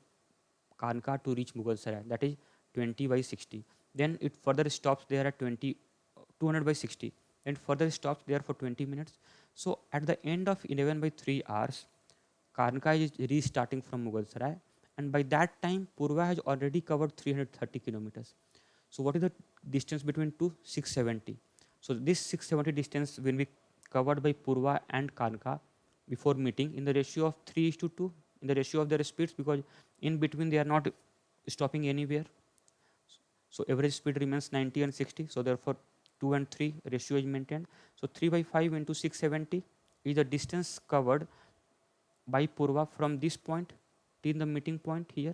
Kanka to reach Mughal Sarai, that is 20 by 60. Then it further stops there at 200 by 60, and further stops there for 20 minutes. So at the end of 11 by 3 hours, Kanka is restarting from Mughal Sarai, and by that time Purva has already covered 330 kilometers. So what is the distance between two? 670. So this 670 distance will be covered by Purva and Kanka before meeting in the ratio of 3 is to 2, in the ratio of their speeds, because in between they are not stopping anywhere. So average speed remains 90 and 60. So therefore 2 and 3 ratio is maintained. So 3 by 5 into 670 is the distance covered by Purva from this point till the meeting point here,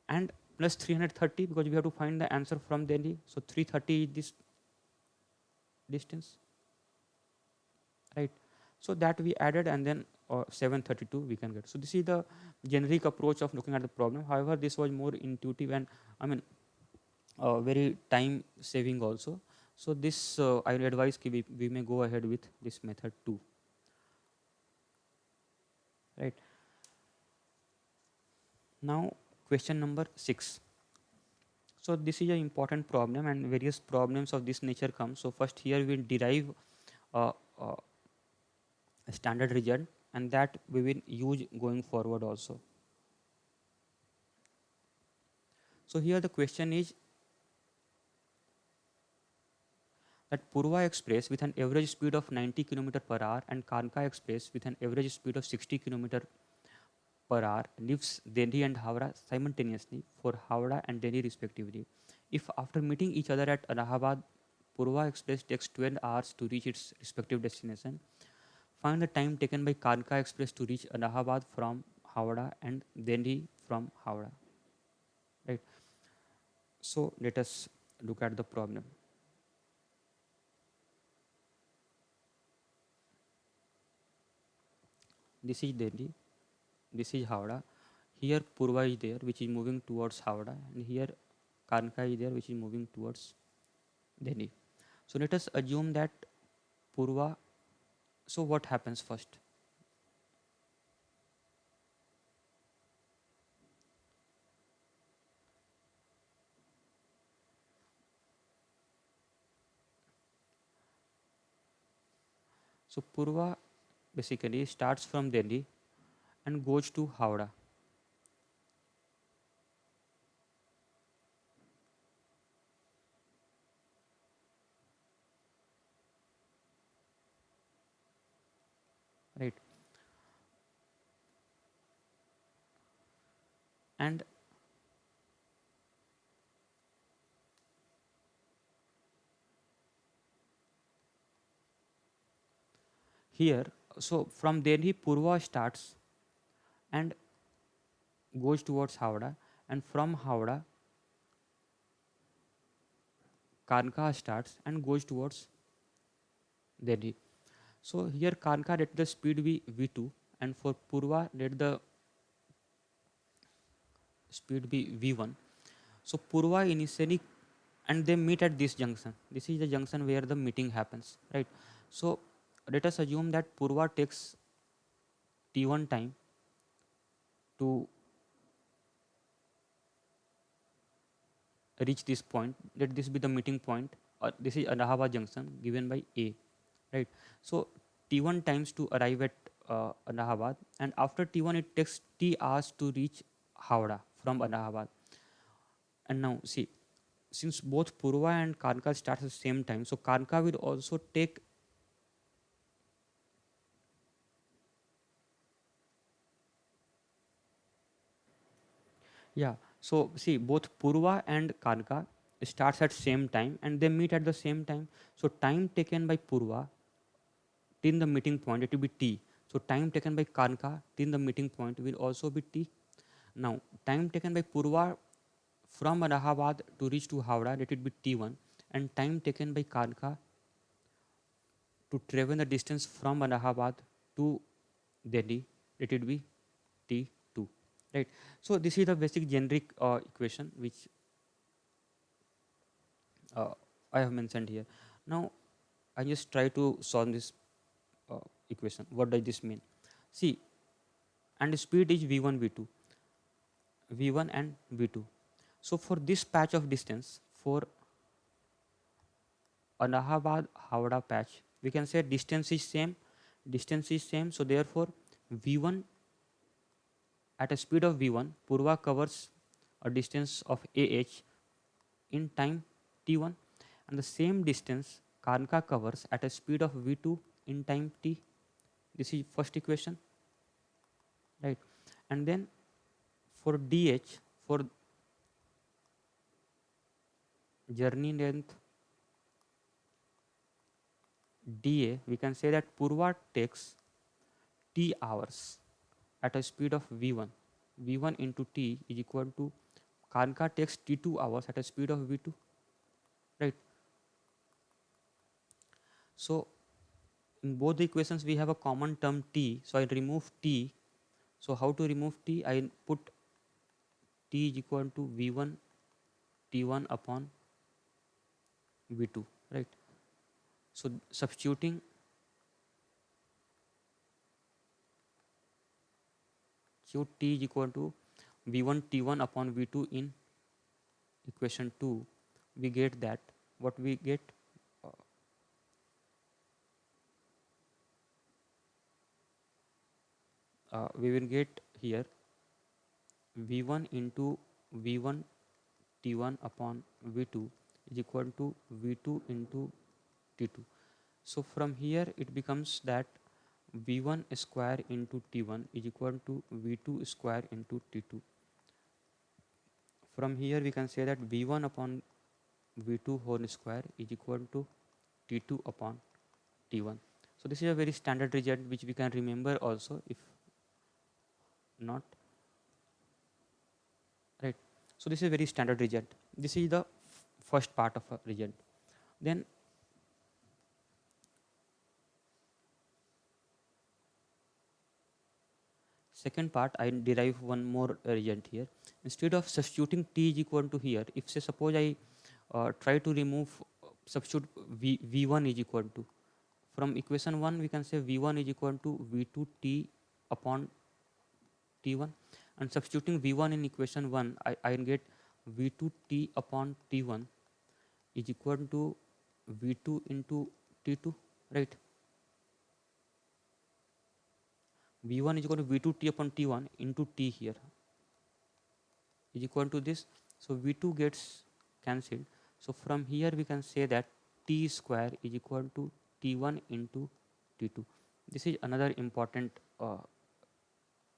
and plus 330 because we have to find the answer from Delhi. So 330 is this distance, right? So that we added, and then 732 we can get. So this is the generic approach of looking at the problem. However, this was more intuitive and I mean very time saving also. So this I would advise we may go ahead with this method too, right? Now question number 6. So this is an important problem, and various problems of this nature come. So first here we derive a, a standard result, and that we will use going forward also. So here the question is that Purva Express with an average speed of 90 km per hour and Kanka Express with an average speed of 60 km per hour leaves Delhi and Howrah simultaneously for Howrah and Delhi respectively. If after meeting each other at Allahabad, Purva Express takes 12 hours to reach its respective destination, find the time taken by Kanka Express to reach Allahabad from Howrah and Delhi from Howrah. Right. So let us look at the problem. This is Delhi. This is Howrah. Here Purva is there, which is moving towards Howrah, and here Kanka is there, which is moving towards Delhi. So let us assume that Purva. So what happens first? So Purva basically starts from Delhi and goes to Howrah. Right. And here, so from Delhi, Purva starts and goes towards Howrah, and from Howrah, Kanka starts and goes towards Delhi. So here Kanka let the speed be V2, and for Purva let the speed be V1. So Purva initially, and they meet at this junction. This is the junction where the meeting happens, right? So let us assume that Purva takes T1 time to reach this point. Let this be the meeting point. This is Allahabad junction given by A, right? So T1 times to arrive at Allahabad, and after T1 it takes T hours to reach Howrah from Allahabad. And now see, since both Purva and Kanka starts at the same time, so Kanka will also take, yeah. So see, both Purva and Kanka starts at same time and they meet at the same time. So time taken by Purva till the meeting point it will be T. So time taken by Kanka till the meeting point will also be T. Now time taken by Purva from Allahabad to reach to Howrah, let it be T1, and time taken by Kanka to travel the distance from Allahabad to Delhi, let it be T2, right? So this is the basic generic equation which uh, I have mentioned here. Now I just try to solve this uh, equation. What does this mean? See, and speed is v1 v2, v1 and v2. So for this patch of distance, for Allahabad Howrah patch, we can say distance is same. So therefore v1 at a speed of v1, Purva covers a distance of ah in time t1, and the same distance Kanka covers at a speed of v2 in time t. This is first equation, right? And then for dh, for journey length dA, we can say that Purva takes t hours at a speed of v1. v1 into t is equal to Kanka takes t2 hours at a speed of v2, right? So in both the equations we have a common term t, so I remove t. So how to remove t? I put t is equal to v1 t1 upon v2, right? So substituting, so t is equal to v1 t1 upon v2 in equation 2, we get that what we get, uh, we will get here v1 into v1 t1 upon v2 is equal to v2 into t2. So from here it becomes that v1 square into t1 is equal to v2 square into t2. From here we can say that v1 upon v2 whole square is equal to t2 upon t1. So this is a very standard result which we can remember also if not, right. So this is a very standard result. This is the first part of a result. Then second part, I derive one more result here. Instead of substituting t is equal to here, if say suppose I try to remove, substitute v1 is equal to, from equation 1 we can say v1 is equal to v2 t upon t1, and substituting v1 in equation 1 I get v2 t upon t1 is equal to v2 into t2, right. v1 is equal to v2 t upon t1 into t here is equal to this. So v2 gets cancelled. So from here we can say that t square is equal to t1 into t2. This is another important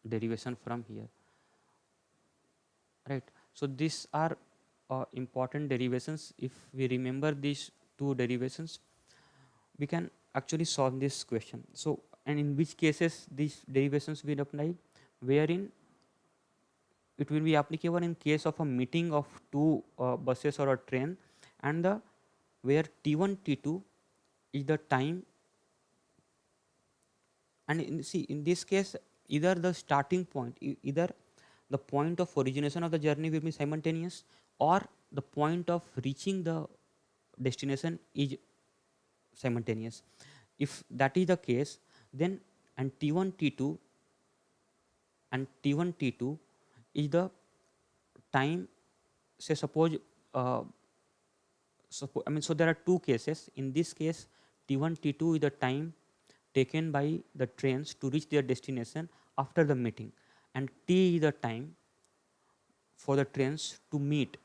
derivation from here, right. So these are important derivations. If we remember these two derivations, we can actually solve this question. So, and in which cases these derivations will apply, wherein it will be applicable in case of a meeting of two buses or a train, and the where t1 t2 is the time, and see in this case either the starting point, either the point of origination of the journey will be simultaneous, or the point of reaching the destination is simultaneous. If that is the case, then and t1 t2 and t1 t2 is the time, say suppose uh, so there are two cases. In this case t1 t2 is the time taken by the trains to reach their destination after the meeting, and t is the time for the trains to meet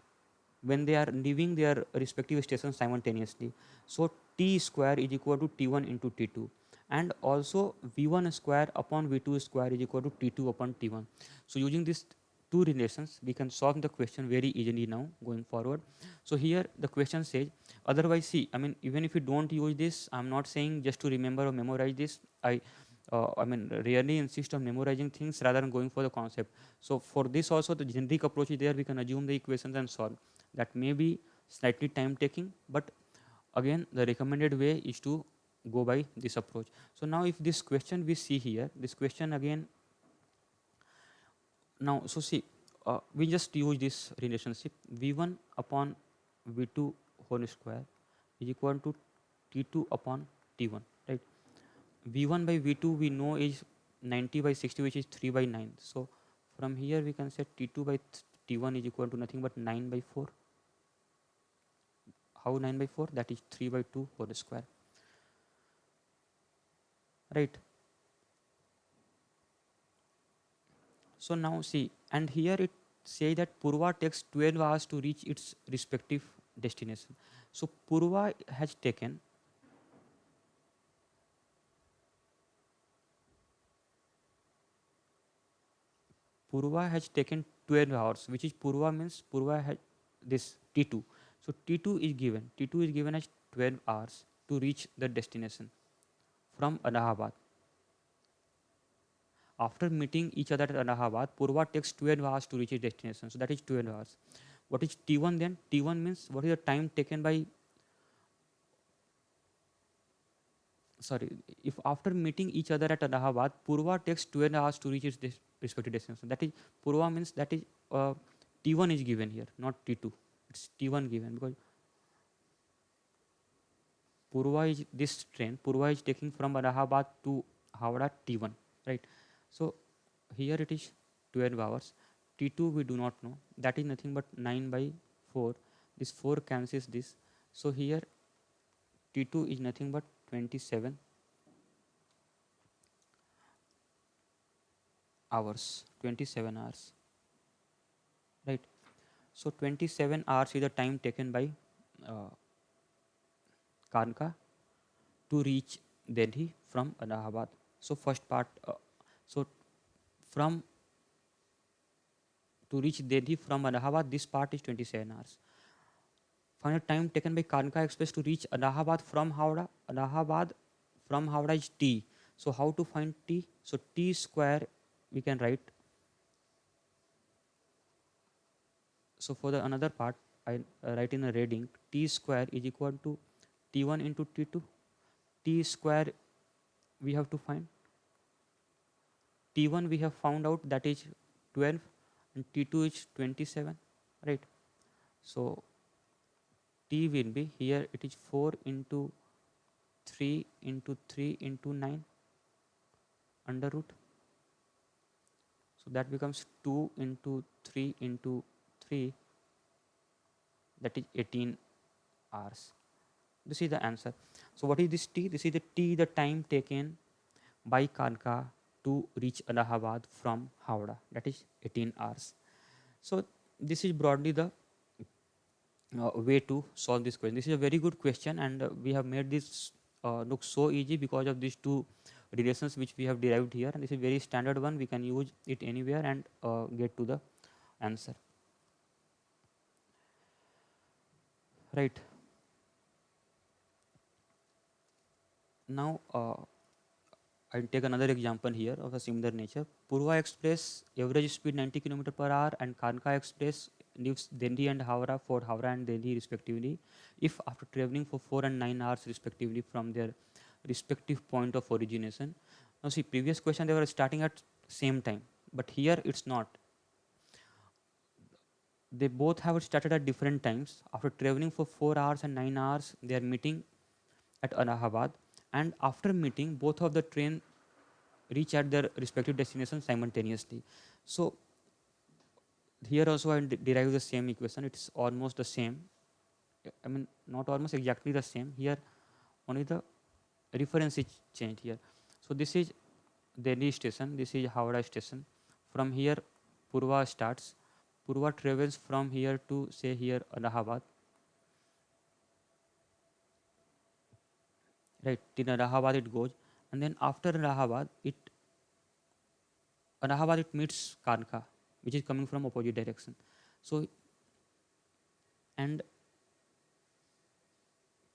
when they are leaving their respective stations simultaneously. So t square is equal to t1 into t2, and also v1 square upon v2 square is equal to t2 upon t1. So using these two relations we can solve the question very easily now going forward. So here the question says, otherwise see, I mean even if you don't use this, I'm not saying just to remember or memorize this. I mean really insist on memorizing things rather than going for the concept. So for this also the generic approach is there. We can assume the equations and solve. That may be slightly time taking, but again the recommended way is to go by this approach. So now if this question we see here, this question again, now so see, we just use this relationship v1 upon v2 whole square is equal to t2 upon t1, right. v1 by v2 we know is 90 by 60, which is 3 by 9. So from here we can say t2 by t1 is equal to nothing but 9 by 4. How 9 by 4? That is 3 by 2 whole square, right. So now see, and here it say that Purva takes 12 hours to reach its respective destination. So Purva has taken 12 hours, which is Purva means Purva has this T2. So T2 is given. T2 is given as 12 hours to reach the destination from Allahabad. After meeting each other at Allahabad, Purva takes 12 hours to reach its destination. So that is 12 hours. What is T1 then? T1 means what is the time taken by, sorry, if after meeting each other at Allahabad, Purva takes 12 hours to reach its respective destination. That is, Purva means that is T1 is given here, not T2. It's T1 given because Purva is this train. Purva is taking from Allahabad to Howrah T1, right? So here it is 12 hours. T2 we do not know. That is nothing but 9 by 4. This 4 cancels this. So here T2 is nothing but 27 hours. 27 hours. Right. So 27 hours is the time taken by uh, Kanka to reach Delhi from Allahabad. So first part, so from to reach Delhi from Allahabad, this part is 27 hours. Final time taken by Kanka Express to reach Allahabad from Howrah. Allahabad from Howrah is T. So how to find T? So T square we can write. So for the another part, I write in a red ink. T square is equal to T1 into T2. T square we have to find. T1 we have found out, that is 12, and T2 is 27, right? So T will be here, it is 4 into 3 into 3 into 9 under root. So that becomes 2 into 3 into 3, that is 18 hours. This is the answer. So what is this T? This is the T, the time taken by Kanka to reach Allahabad from Howrah, that is 18 hours. So this is broadly the way to solve this question. This is a very good question, and we have made this look so easy because of these two relations which we have derived here, and this is a very standard one. We can use it anywhere and get to the answer. Right. Now I'll take another example here of a similar nature. Purva Express average speed 90 km per hour, and Kanka Express leaves Delhi and Howrah for Howrah and Delhi respectively, if after traveling for 4 and 9 hours respectively from their respective point of origination. Now see, previous question they were starting at same time, but here it's not. They both have started at different times. After traveling for 4 hours and 9 hours, they are meeting at Allahabad, and after meeting, both of the train reach at their respective destination simultaneously. So here also I derive the same equation. It's almost the same. I mean, not almost exactly the same. Here only the reference is changed here. So this is Delhi station. This is Howrah station. From here, Purva starts. Purva travels from here to say here Allahabad. Right, in Allahabad it goes, and then after Allahabad it meets Kanka, which is coming from opposite direction. So and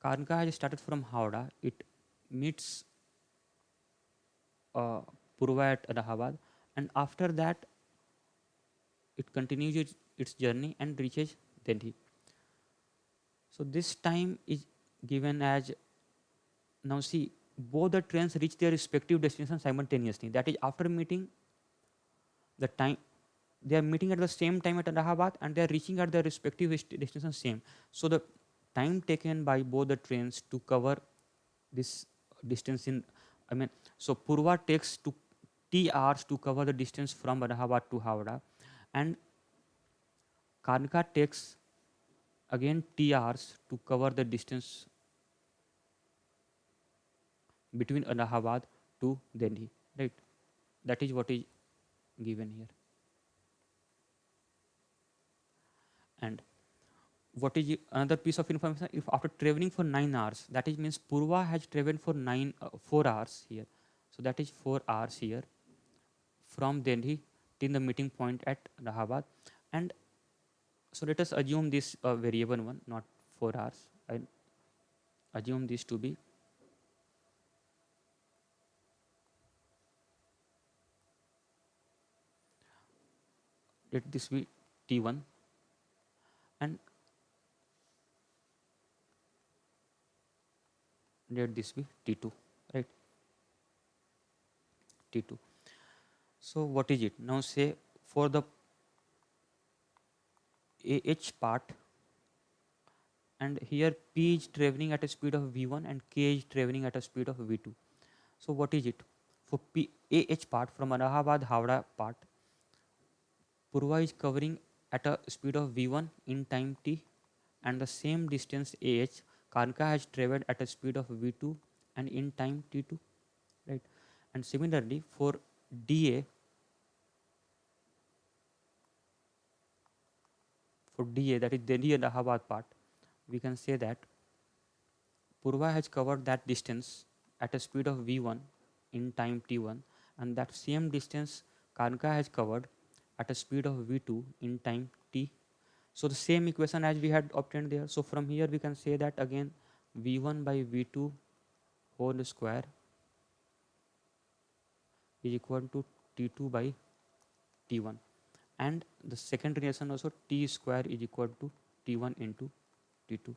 Kanka has started from Howrah. It meets uh, Purva at Allahabad, and after that it continues its journey and reaches Delhi. So this time is given as, now see, both the trains reach their respective destinations simultaneously. That is, after meeting the time, they are meeting at the same time at Allahabad, and they are reaching at their respective destinations same. So the time taken by both the trains to cover this distance in, I mean, so Purva takes to T hours to cover the distance from Allahabad to Howrah, and Kanka takes again T hours to cover the distance between Allahabad to Delhi. Right? That is what is given here. And what is another piece of information? If after traveling for 9 hours, that is means Purva has traveled for 4 hours here. So that is 4 hours here from Delhi till the meeting point at Allahabad. And so let us assume this variable one, not 4 hours. I assume this to be, let this be T1, and let this be T2, right? T2. So what is it? Now say for the AH part, and here P is traveling at a speed of V1 and K is traveling at a speed of V2. So what is it? For AH part from Allahabad Howrah part, Purva is covering at a speed of V1 in time T, and the same distance ah, Kanka has traveled at a speed of v2 and in time t2, right? And similarly for dA, that is Delhi Allahabad part, we can say that Purva has covered that distance at a speed of v1 in time t1, and that same distance Kanka has covered at a speed of v2 in time t. So the same equation as we had obtained there. So from here we can say that again v1 by v2 whole square is equal to t2 by t1, and the second relation also t square is equal to t1 into t2.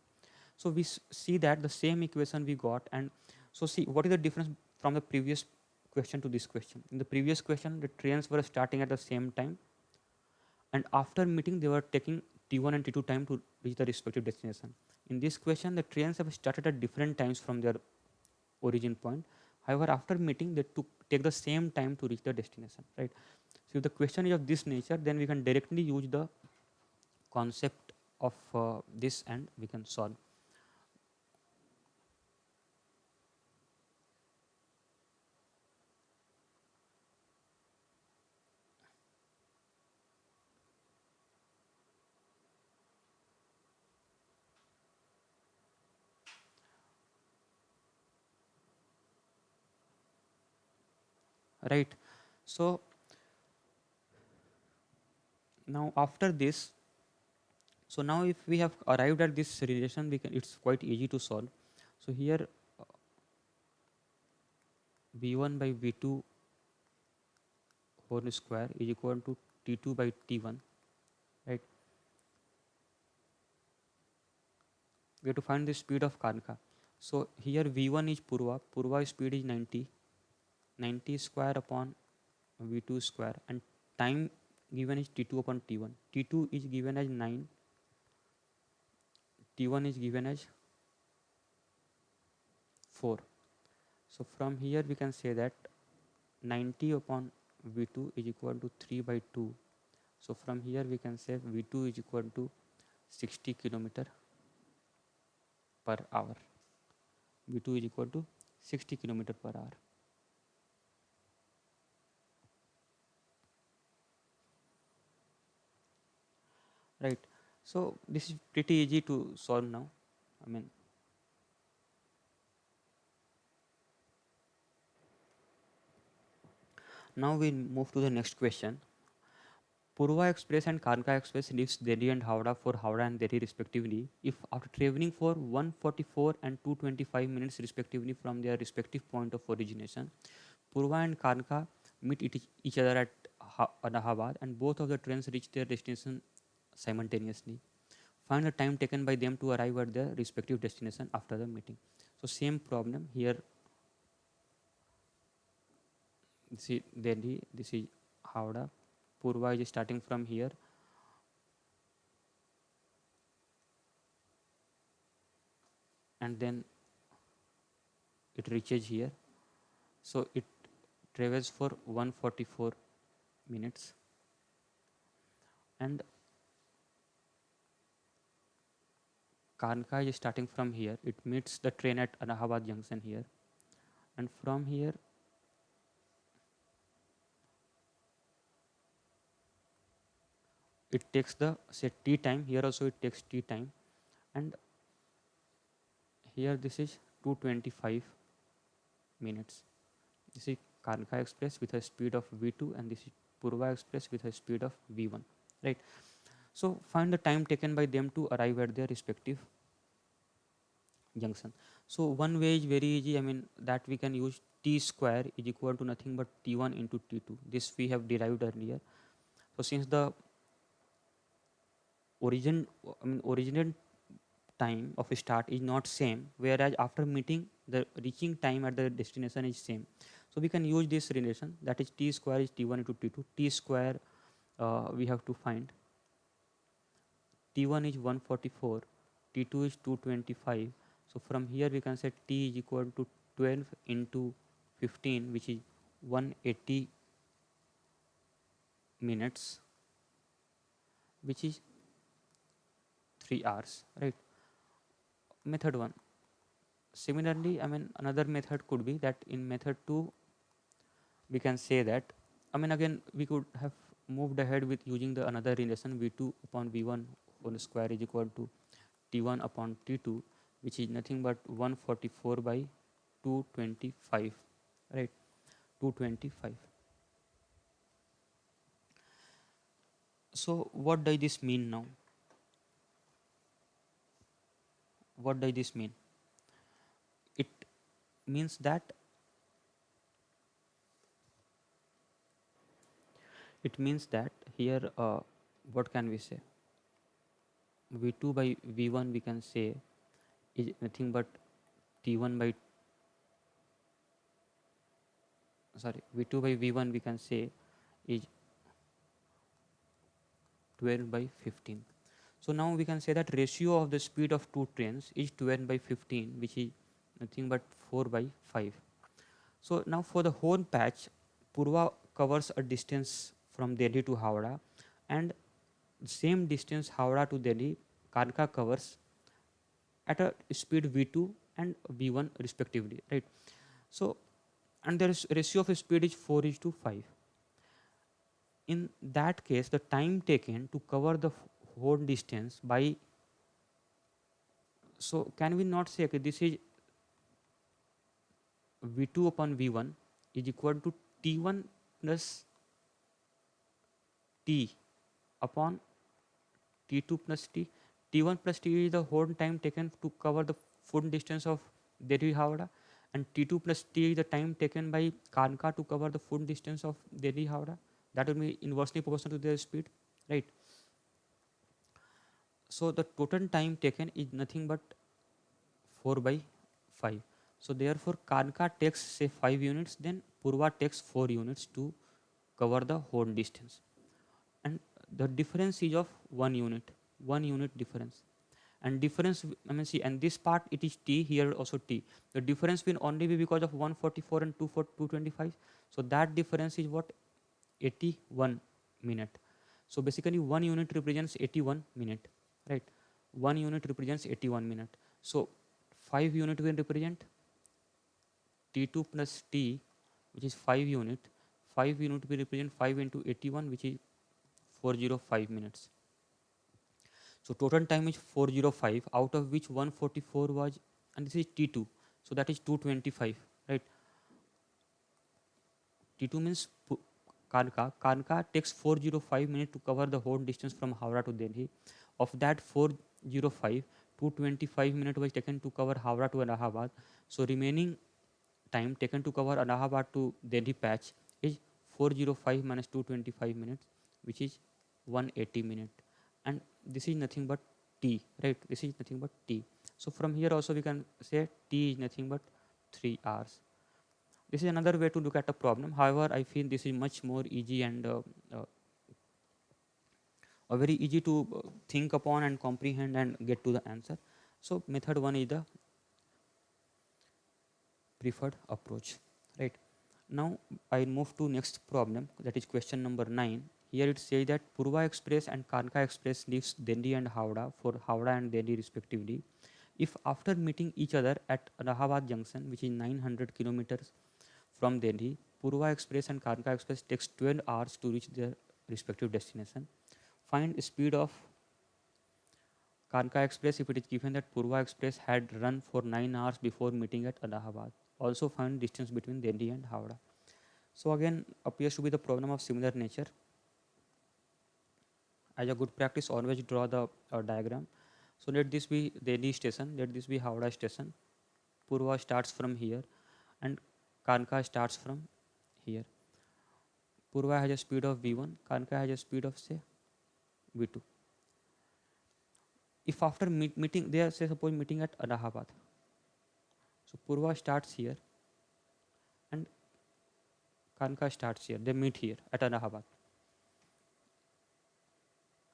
So we see that the same equation we got, and so see what is the difference from the previous question to this question. In the previous question the trains were starting at the same time, and after meeting they were taking t1 and t2 time to reach the respective destination. In this question the trains have started at different times from their origin point. However, after meeting they take the same time to reach the destination, right? So if the question is of this nature, then we can directly use the concept of this and we can solve. Right. So now after this, so now if we have arrived at this relation, we can, it's quite easy to solve. So here v1 by v2 whole square is equal to t2 by t1, right? We have to find the speed of Kanka. So here v1 is Purva speed is 90, 90 square upon v2 square, and time given is t2 upon t1. T2 is given as 9, t1 is given as 4. So from here we can say that 90 upon v2 is equal to 3 by 2. So from here we can say v2 is equal to 60 kilometer per hour. v2 is equal to 60 kilometer per hour. Right. So this is pretty easy to solve now. I mean, now we move to the next question. Purva Express and Kanka Express leaves Delhi and Howrah for Howrah and Delhi respectively. If after traveling for 144 and 225 minutes respectively from their respective point of origination, Purva and Kanka meet each other at Allahabad and both of the trains reach their destination simultaneously. Find the time taken by them to arrive at their respective destination after the meeting. So same problem here. This is Delhi, this is Howrah. Purva is starting from here and then it reaches here. So it travels for 144 minutes, and Kanka is starting from here. It meets the train at Allahabad junction here, and from here it takes the say t time. Here also it takes t time, and here this is 225 minutes. This is Kanka Express with a speed of v2, and this is Purva Express with a speed of v1. Right. So find the time taken by them to arrive at their respective junction. So one way is very easy. I mean that we can use t square is equal to nothing but t1 into t2. This we have derived earlier. So since the original time of start is not same, whereas after meeting the reaching time at the destination is same. So we can use this relation, that is t square is t1 into t2. T square we have to find. T1 is 144, T2 is 225. So from here we can say T is equal to 12 into 15, which is 180 minutes, which is 3 hours, right? Method 1. Similarly, another method could be that in method 2, we can say that, again, we could have moved ahead with using the another relation V2 upon V1 whole square is equal to T1 upon T2, which is nothing but 144 by 225, right? 225. So what does this mean now? What does this mean? It means that here, what can we say? V2 by V1 we can say is nothing but T1 by, sorry, V2 by V1 we can say is 12 by 15. So now we can say that ratio of the speed of two trains is 12 by 15, which is nothing but 4 by 5. So now for the whole patch, Purva covers a distance from Delhi to Howrah, and same distance Howrah to Delhi, Kanka covers at a speed V2 and V1 respectively, right? So, and there is ratio of speed is 4 is to 5. In that case, the time taken to cover the whole distance by, so can we not say, okay, this is V2 upon V1 is equal to T1 plus T upon T2 plus T. T1 plus T is the whole time taken to cover the full distance of Delhi Howrah, and T2 plus T is the time taken by Kanka to cover the full distance of Delhi Howrah. That will be inversely proportional to their speed, right? So the total time taken is nothing but 4 by 5. So therefore Kanka takes say 5 units, then Purva takes 4 units to cover the whole distance. And the difference is of 1 unit difference. And difference, see, and this part it is T, here also T. The difference will only be because of 144 and 225. So that difference is what? 81 minute. So basically 1 unit represents 81 minute, right? 1 unit represents 81 minute. So 5 unit will represent T2 plus T, which is 5 unit. 5 unit will represent 5 into 81, which is 405 minutes. So total time is 405, out of which 144 was, and this is T2. So that is 225, right? T2 means Kanka. Kanka takes 405 minutes to cover the whole distance from Howrah to Delhi. Of that 405, 225 minutes was taken to cover Howrah to Allahabad. So remaining time taken to cover Allahabad to Delhi patch is 405 minus 225 minutes, which is 180 minutes. And this is nothing but T, right? This is nothing but T. So from here also we can say T is nothing but 3 hours. This is another way to look at a problem. However, I feel this is much more easy and uh, very easy to think upon and comprehend and get to the answer. So method 1 is the preferred approach, right? Now I move to next problem, that is question number 9. Here it says that Purva Express and Kanka Express leaves Delhi and Howrah for Howrah and Delhi respectively. If after meeting each other at Allahabad Junction, which is 900 kilometers from Delhi, Purva Express and Kanka Express takes 12 hours to reach their respective destination. Find speed of Kanka Express if it is given that Purva Express had run for 9 hours before meeting at Allahabad. Also find distance between Delhi and Howrah. So again appears to be the problem of similar nature. As a good practice, always draw the diagram. So let this be Delhi station, let this be Howrah station. Purva starts from here and Kanka starts from here. Purva has a speed of V1, Kanka has a speed of say V2. If after meeting, they are say suppose meeting at Allahabad. So Purva starts here and Kanka starts here. They meet here at Allahabad.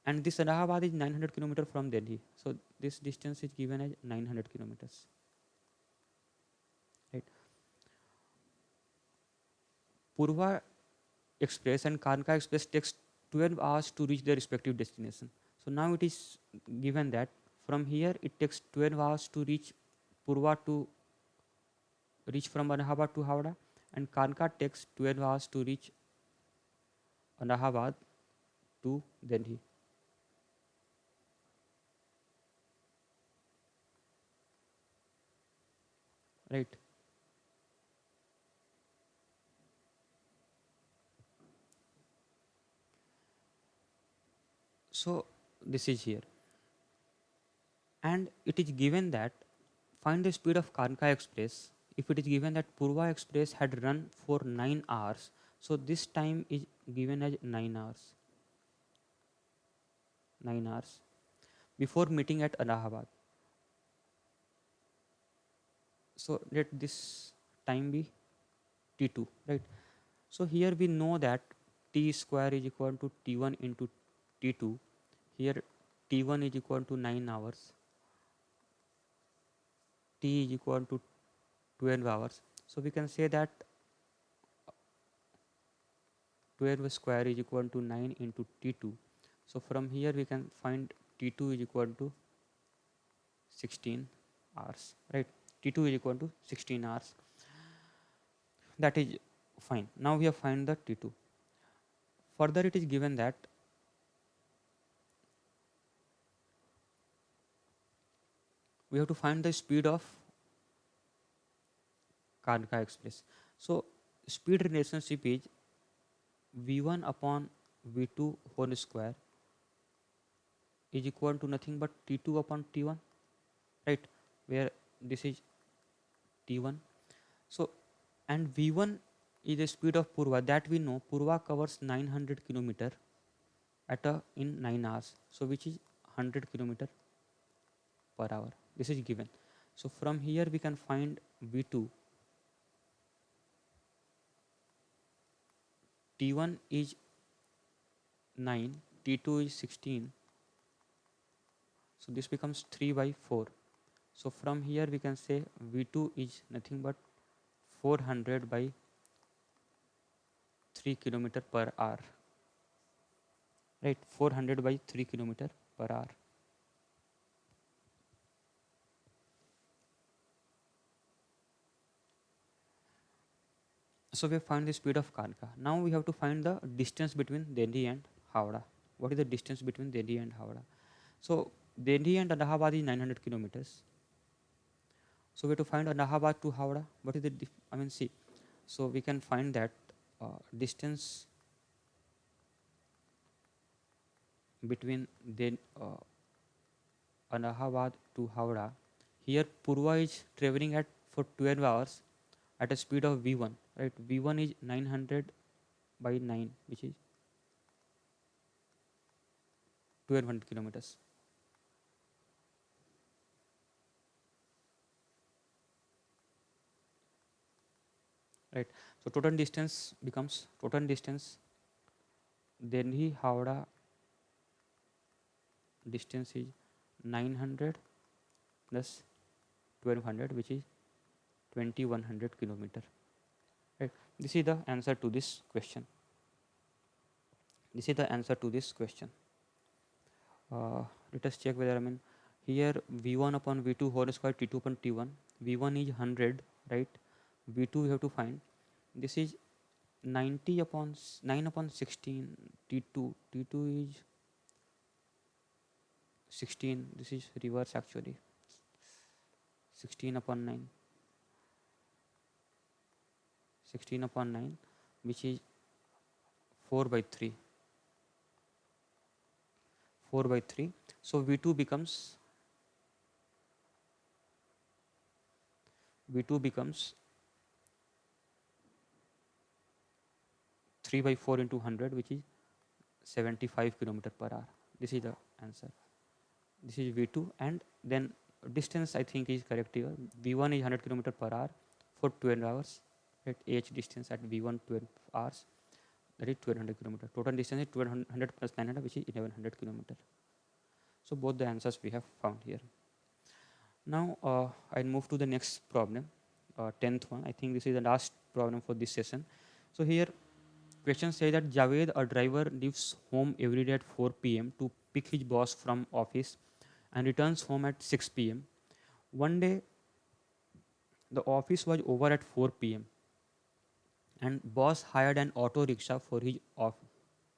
And this Allahabad is 900 kilometers from Delhi. So this distance is given as 900 kilometers. Right. Purva Express and Kanka Express takes 12 hours to reach their respective destination. So now it is given that from here it takes 12 hours to reach from Allahabad to Howrah, and Kanka takes 12 hours to reach Allahabad to Delhi. Right. So this is here, and it is given that find the speed of Kanka Express. If it is given that Purva Express had run for 9 hours, so this time is given as 9 hours. 9 hours before meeting at Allahabad. So let this time be T2, right? So here we know that T square is equal to T1 into T2. Here T1 is equal to 9 hours. T is equal to 12 hours. So we can say that 12 square is equal to 9 into T2. So from here we can find T2 is equal to 16 hours, right? T2 is equal to 16 hours. That is fine. Now we have find the T2. Further it is given that we have to find the speed of Kanka Express. So speed relationship is V1 upon V2 whole square is equal to nothing but T2 upon T1, right? Where this is T1. So and V1 is the speed of Purva, that we know. Purva covers 900 kilometer at a in 9 hours. So which is 100 kilometer per hour. This is given. So from here we can find V2. T1 is 9, T2 is 16. So this becomes 3 by 4. So from here we can say V2 is nothing but 400 by 3 kilometer per hour. Right, 400 by 3 kilometer per hour. So we have found the speed of Kalka. Now we have to find the distance between Delhi and Howrah. What is the distance between Delhi and Howrah? So Delhi and Allahabad is 900 kilometers. So we have to find Allahabad to Howrah. What is the I mean, see. So we can find that distance between Allahabad to Howrah. Here Purva is traveling at for 12 hours at a speed of V1. Right, V1 is 900 by 9, which is 1200 kilometers. Right. So total distance Delhi Howrah distance is 900 plus 1200, which is 2100 kilometer. Right. This is the answer to this question. This is the answer to this question. Let us check whether I mean here V1 upon V2 whole square T2 upon T1. V1 is 100, right? V2 we have to find. This is 90 upon 9 upon 16 T2. T2 is 16. This is reverse actually. 16 upon 9. 16 upon 9, which is 4 by 3. 4 by 3. So V2 becomes 3 by 4 into 100, which is 75 kilometer per hour. This is the answer. This is V2, and then distance I think is correct here. V1 is 100 kilometer per hour for 12 hours. At H distance at V1 12 hours, that is 1200 kilometer. Total distance is 1200 plus 900, which is 1100 kilometer. So both the answers we have found here. Now I'll move to the next problem, 10th one. I think this is the last problem for this session. So here Question says that Javed, a driver, leaves home every day at 4 p.m. to pick his boss from office and returns home at 6 p.m. One day, the office was over at 4 p.m. and boss hired an auto rickshaw for his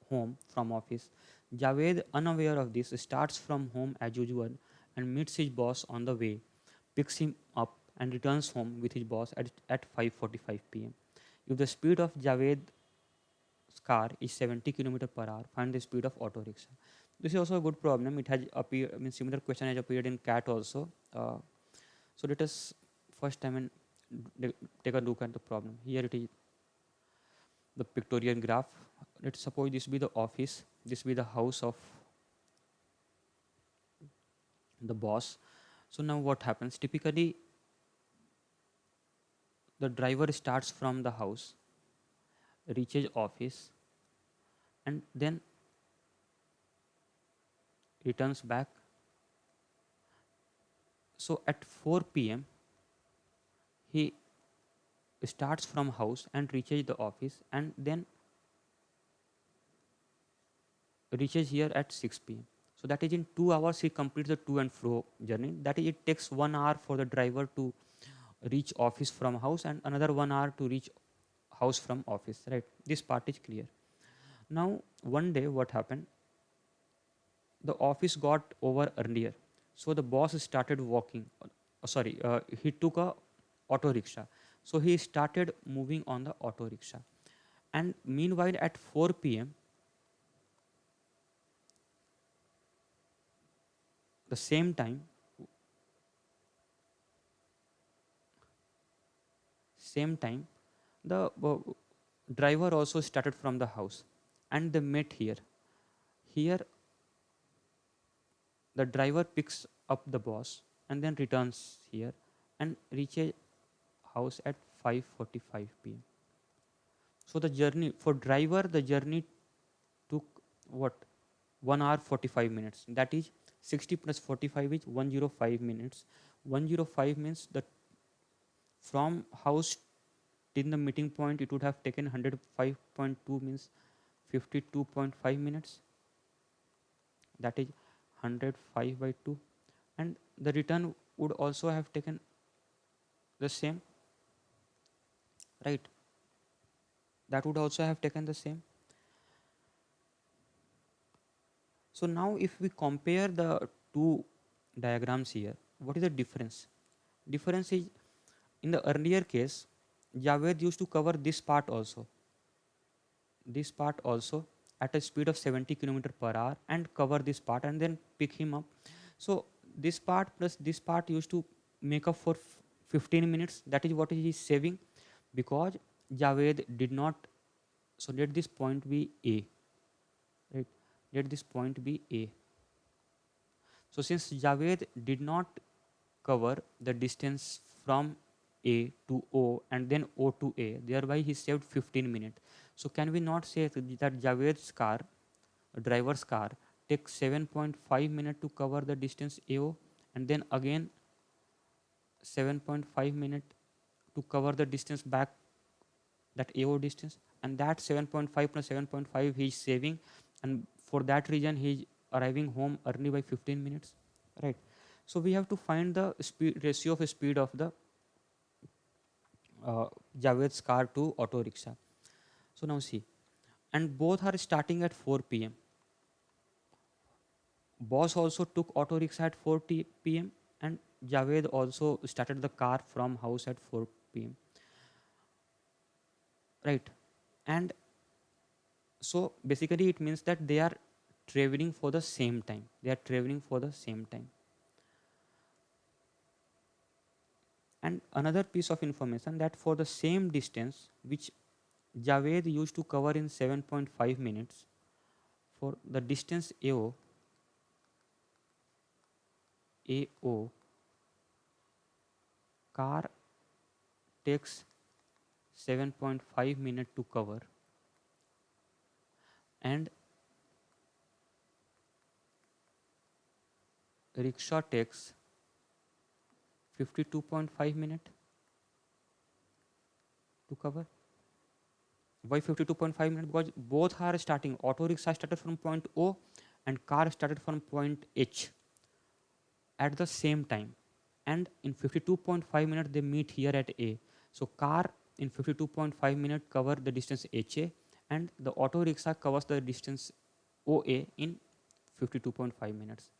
home from office. Javed, unaware of this, starts from home as usual and meets his boss on the way, picks him up, and returns home with his boss at 5:45 p.m. If the speed of Javed's car is 70 km per hour, find the speed of auto rickshaw. This is also a good problem. It has appeared. I mean, similar question has appeared in CAT also. So let us first time and take a look at the problem. Here it is the pictorial graph. Let's suppose this be the office, this be the house of the boss. So now what happens? Typically, the driver starts from the house, reaches office, and then returns back. So at 4 p.m., he starts from house and reaches the office, and then reaches here at 6 p.m. So that is in 2 hours he completes the to and fro journey. That is, it takes 1 hour for the driver to reach office from house and another 1 hour to reach house from office. Right? This part is clear. Now one day what happened? The office got over earlier, so the boss started walking. He took a auto rickshaw. So he started moving on the auto rickshaw. And meanwhile, at 4 p.m., the same time, the driver also started from the house, and they met here. Here, the driver picks up the boss and then returns here and reaches house at 5:45 p.m. So the journey for driver, the journey took what? 1 hour 45 minutes. That is 60 plus 45 is 105 minutes. 105 means that from house till the meeting point it would have taken 105.2 means 52.5 minutes. That is 105 by 2, and the return would also have taken the same, right? That would also have taken the same. So now if we compare the two diagrams here, what is the difference? Difference is, in the earlier case, Javed used to cover this part also at a speed of 70 km per hour and cover this part and then pick him up. So this part plus this part used to make up for 15 minutes. That is what he is saving, because Javed did not. So let this point be A, right? Let this point be A. So since Javed did not cover the distance from A to O and then O to A, thereby he saved 15 minutes. So can we not say that Javed's car, driver's car, takes 7.5 minutes to cover the distance AO, and then again 7.5 minutes to cover the distance back, that AO distance, and that 7.5 plus 7.5 he is saving, and for that reason he is arriving home early by 15 minutes, right? So we have to find the speed ratio of speed of the Javed's car to auto rickshaw. So now see, and both are starting at 4 p.m. Boss also took auto rickshaw at 4 p.m. and Javed also started the car from house at 4 p.m. Right? And so basically it means that they are traveling for the same time. They are traveling for the same time. And another piece of information, that for the same distance which Javed used to cover in 7.5 minutes, for the distance AO, car takes 7.5 minutes to cover, and rickshaw takes 52.5 minutes to cover. Why 52.5 minutes? Because both are starting. Auto rickshaw started from point O and car started from point H at the same time. And in 52.5 minutes, they meet here at A. So car in 52.5 minutes cover the distance HA, and the auto rickshaw covers the distance OA in 52.5 minutes.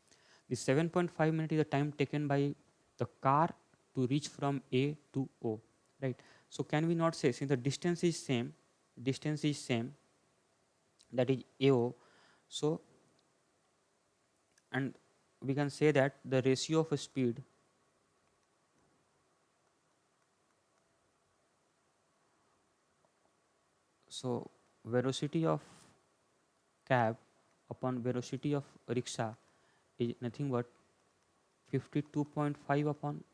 The 7.5 minutes is the time taken by the car to reach from A to O, right? So can we not say, since the distance is same, that is AO, so, and we can say that the ratio of speed, so velocity of cab upon velocity of rickshaw is nothing but 52.5 upon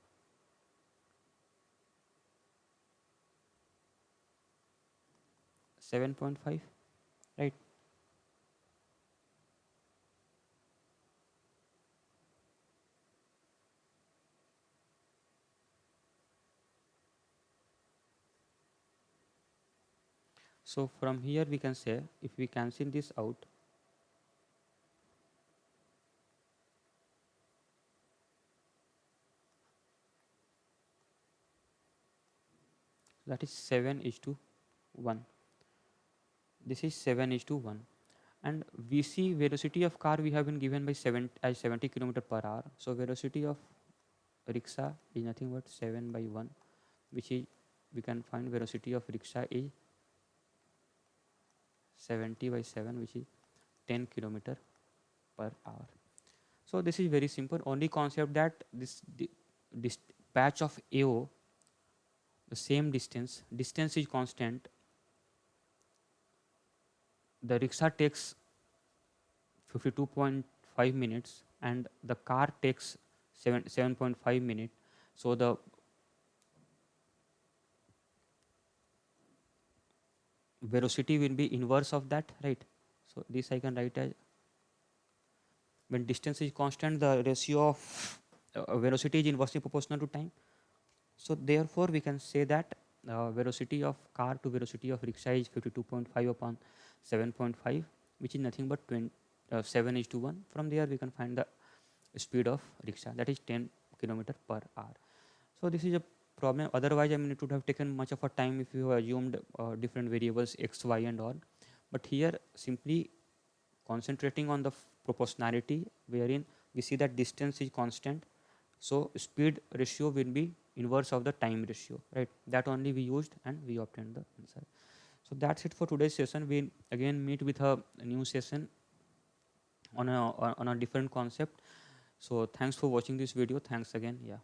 7.5, right? So from here we can say, if we cancel this out, that is 7 is to 1. This is 7 is to 1. And VC, velocity of car, we have been given by 7 as 70 kilometer per hour. So velocity of rickshaw is nothing but 7 by 1, which is, we can find velocity of rickshaw is 70 by 7, which is 10 kilometer per hour. So this is very simple. Only concept that this patch of AO, the same distance is constant. The rickshaw takes 52.5 minutes and the car takes 7.5 minutes. So the velocity will be inverse of that, right? So this I can write as, when distance is constant, the ratio of velocity is inversely proportional to time. So therefore we can say that velocity of car to velocity of rickshaw is 52.5 upon 7.5, which is nothing but 7 is to 1. From there we can find the speed of rickshaw, that is 10 kilometer per hour. So this is a problem. Otherwise, I mean, it would have taken much of a time if you assumed different variables x, y, and all. But here, simply concentrating on the proportionality, wherein we see that distance is constant, so speed ratio will be inverse of the time ratio, right? That only we used and we obtained the answer. So that's it for today's session. We again meet with a new session on a different concept. So thanks for watching this video. Thanks again. Yeah.